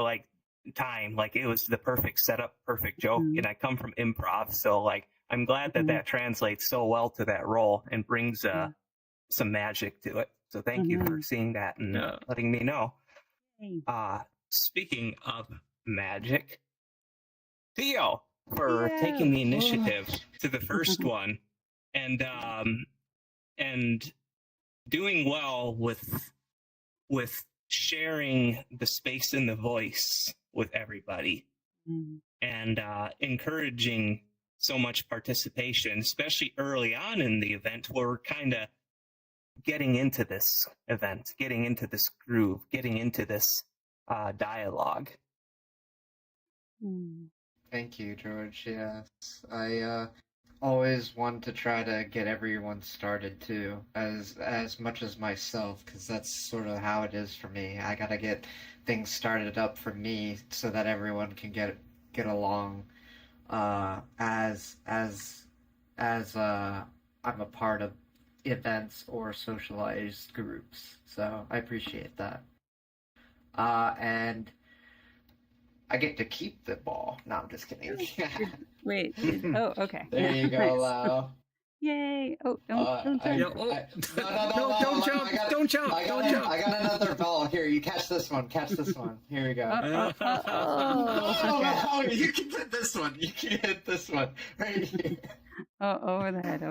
Speaker 4: like time. Like it was the perfect setup, perfect joke, and I come from improv, so like I'm glad that translates so well to that role and brings some magic to it. So thank you for seeing that and letting me know. Speaking of magic, Theo for taking the initiative to the first one and doing well with sharing the space and the voice with everybody
Speaker 2: Mm.
Speaker 4: and encouraging so much participation, especially early on in the event where we're kind of getting into this event, getting into this groove, getting into this dialogue.
Speaker 2: Mm.
Speaker 3: Thank you, George. Yes, I always want to try to get everyone started too, as much as myself, because that's sort of how it is for me. I gotta get things started up for me so that everyone can get along as I'm a part of events or socialized groups. So I appreciate that. And I get to keep the ball. No, I'm just kidding.
Speaker 2: Wait. Oh, okay.
Speaker 3: There you go,
Speaker 2: Nice.
Speaker 3: Lau.
Speaker 2: Yay! Oh, don't
Speaker 3: I-
Speaker 2: jump.
Speaker 3: I-
Speaker 8: No, don't jump, don't jump,
Speaker 3: I
Speaker 8: don't jump.
Speaker 3: got another ball. Here, you catch this one. Catch this one. Here we go.
Speaker 2: Oh, okay.
Speaker 3: You can hit this one. You can hit this one. Right here.
Speaker 2: Oh, over the head.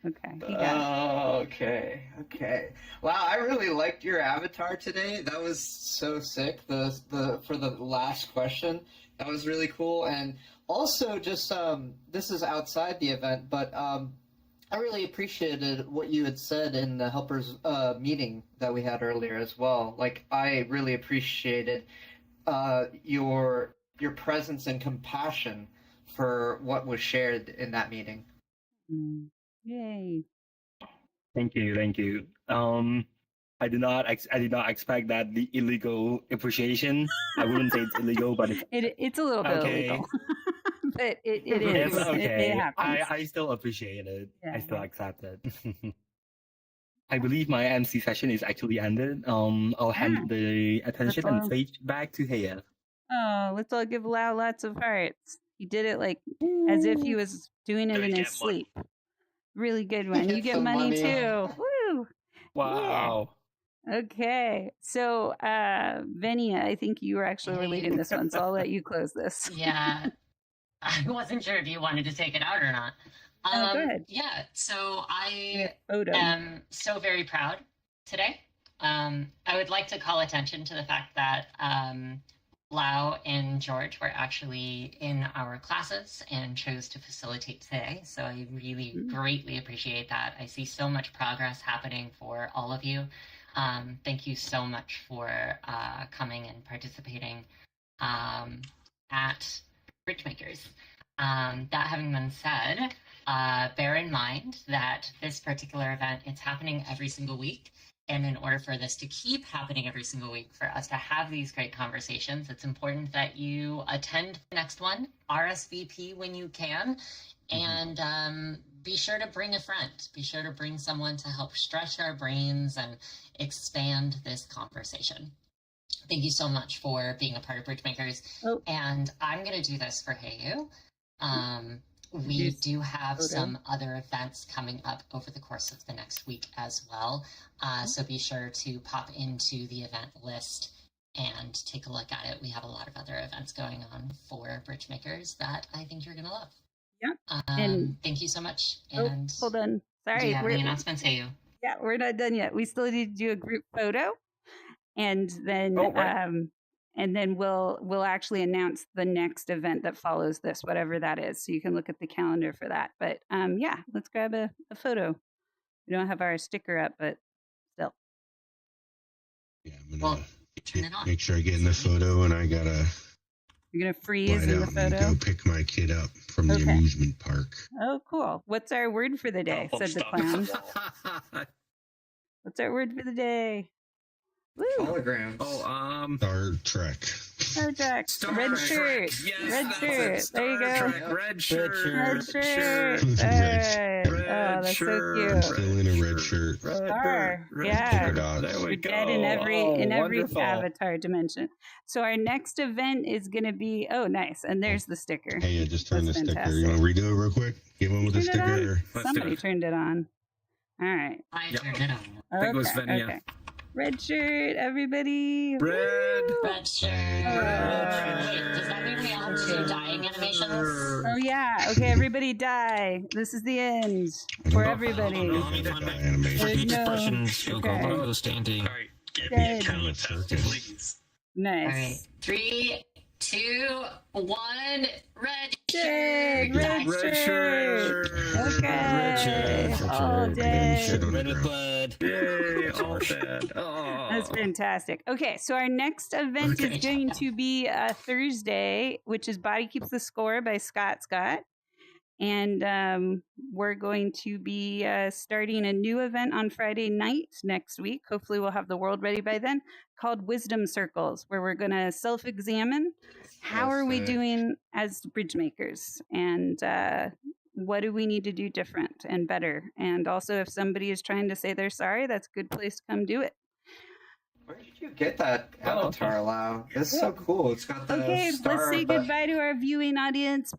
Speaker 2: Okay, you got
Speaker 3: Okay. Wow, I really liked your avatar today. That was so sick. The for the last question, that was really cool. And also, just this is outside the event, but I really appreciated what you had said in the helpers meeting that we had earlier as well. Like, I really appreciated your presence and compassion for what was shared in that meeting.
Speaker 2: it. Yay!
Speaker 9: Thank you. I did not expect that the illegal appreciation. I wouldn't say it's illegal, but
Speaker 2: It's a little bit
Speaker 9: Okay.
Speaker 2: illegal, but it
Speaker 9: it's
Speaker 2: is.
Speaker 9: okay.
Speaker 2: It happens.
Speaker 9: I still appreciate it. I
Speaker 2: Yeah.
Speaker 9: still accept it. I believe my MC session is actually ended. I'll hand the attention
Speaker 2: That's
Speaker 9: and
Speaker 2: all.
Speaker 9: stage back to Haya.
Speaker 2: Oh, let's all give Lau lots of hearts. He did it like as if he was doing it
Speaker 13: Gonna
Speaker 2: in
Speaker 13: get
Speaker 2: his sleep. Really good one. You
Speaker 3: Get
Speaker 2: get
Speaker 3: some
Speaker 2: money
Speaker 3: money.
Speaker 2: too. Woo!
Speaker 9: Wow.
Speaker 2: Okay. So, Venia, I think you were actually relating this one, so I'll let you close this.
Speaker 1: Yeah. I wasn't sure if you wanted to take it out or not.
Speaker 2: Oh, go ahead.
Speaker 1: Yeah, so I
Speaker 2: Photo.
Speaker 1: am so very proud today. I would like to call attention to the fact that Lau and George were actually in our classes and chose to facilitate today. So I really greatly appreciate that. I see so much progress happening for all of you. Thank you so much for coming and participating at Bridgemakers. That having been said, bear in mind that this particular event, it's happening every single week. And in order for this to keep happening every single week, for us to have these great conversations, it's important that you attend the next one, RSVP when you can, and be sure to bring a friend. Be sure to bring someone to help stretch our brains and expand this conversation. Thank you so much for being a part of Bridgemakers.
Speaker 2: Oh.
Speaker 1: And I'm going to do this for Heyu. We do have some other events coming up over the course of the next week as well. So be sure to pop into the event list and take a look at it. We have a lot of other events going on for Bridgemakers that I think you're going to love.
Speaker 2: Yeah. And
Speaker 1: thank you so much.
Speaker 2: oh,
Speaker 1: And
Speaker 2: hold on.
Speaker 1: do
Speaker 2: Sorry.
Speaker 1: you have any announcements, Heyu?
Speaker 2: Yeah, we're not done yet. We still need to do a group photo, and then
Speaker 9: Oh, right.
Speaker 2: and then we'll actually announce the next event that follows this, whatever that is. So you can look at the calendar for that. But yeah, let's grab a photo. We don't have our sticker up, but still.
Speaker 6: Yeah, I'm
Speaker 1: Well,
Speaker 6: gonna
Speaker 1: turn it on.
Speaker 6: make sure I get in the photo, and I gotta
Speaker 2: You're gonna freeze
Speaker 6: slide
Speaker 2: in the
Speaker 6: out and
Speaker 2: photo.
Speaker 6: go pick my kid up from the
Speaker 2: Okay.
Speaker 6: amusement park.
Speaker 2: Oh, cool. What's our word for the day?
Speaker 13: Oh,
Speaker 2: Said the
Speaker 13: stop.
Speaker 2: clown. What's our word for the day? Woo!
Speaker 3: Holograms.
Speaker 6: Star Trek.
Speaker 2: Star Trek.
Speaker 8: Star
Speaker 2: Red
Speaker 8: Trek.
Speaker 2: shirt.
Speaker 8: Yes,
Speaker 2: Red
Speaker 8: that's
Speaker 2: shirt.
Speaker 8: it.
Speaker 2: There you
Speaker 8: Star
Speaker 2: go.
Speaker 8: Trek. Red shirt.
Speaker 2: Red shirt.
Speaker 6: Red
Speaker 2: All right.
Speaker 8: Red
Speaker 2: Oh, that's so
Speaker 8: shirt.
Speaker 2: cute.
Speaker 6: Still in a red shirt.
Speaker 2: Star.
Speaker 8: Red
Speaker 2: Yeah.
Speaker 8: shirt.
Speaker 6: Dots.
Speaker 8: There we
Speaker 2: We're
Speaker 8: go.
Speaker 2: dead in every
Speaker 8: Oh,
Speaker 2: avatar
Speaker 8: wonderful.
Speaker 2: dimension. So our next event is going to be nice, and there's the sticker.
Speaker 6: Hey, I just turned the
Speaker 2: That's
Speaker 6: sticker.
Speaker 2: fantastic.
Speaker 6: You want to redo it real quick? Give one with the
Speaker 2: Turn it on?
Speaker 6: sticker. Or...
Speaker 8: Let's do
Speaker 2: Somebody
Speaker 8: it.
Speaker 2: turned it on. All right.
Speaker 1: I
Speaker 8: Yep.
Speaker 1: turned it on.
Speaker 8: I think it was Venia.
Speaker 2: Okay. Red shirt, everybody.
Speaker 8: Red.
Speaker 2: Woo!
Speaker 1: Red shirt. Wait, does that mean we all do dying animations?
Speaker 2: Oh yeah. Okay, everybody die. This is the end for everybody.
Speaker 5: Let me find my
Speaker 6: Animation.
Speaker 2: There's
Speaker 5: each
Speaker 2: no-
Speaker 5: person's
Speaker 2: okay.
Speaker 5: logo standing.
Speaker 13: All right, give
Speaker 2: Good.
Speaker 13: me a countdown, please.
Speaker 1: All right.
Speaker 2: Nice.
Speaker 1: 3, 2, 1, red
Speaker 2: Yay,
Speaker 1: shirt.
Speaker 2: red shirt. Okay. All day.
Speaker 11: Red with blood.
Speaker 8: Yay, all dead. Oh.
Speaker 2: That's fantastic. Okay, so our next event is going to be Thursday, which is Body Keeps the Score by Scott. And we're going to be starting a new event on Friday night next week. Hopefully we'll have the world ready by then, called Wisdom Circles, where we're going to self-examine how are we doing as bridge makers, and what do we need to do different and better. And also, if somebody is trying to say they're sorry, that's a good place to come do it.
Speaker 3: Where did you get that avatar, Lau? It's so cool. It's got the
Speaker 2: Okay,
Speaker 3: star.
Speaker 2: let's say
Speaker 3: but-
Speaker 2: goodbye to our viewing audience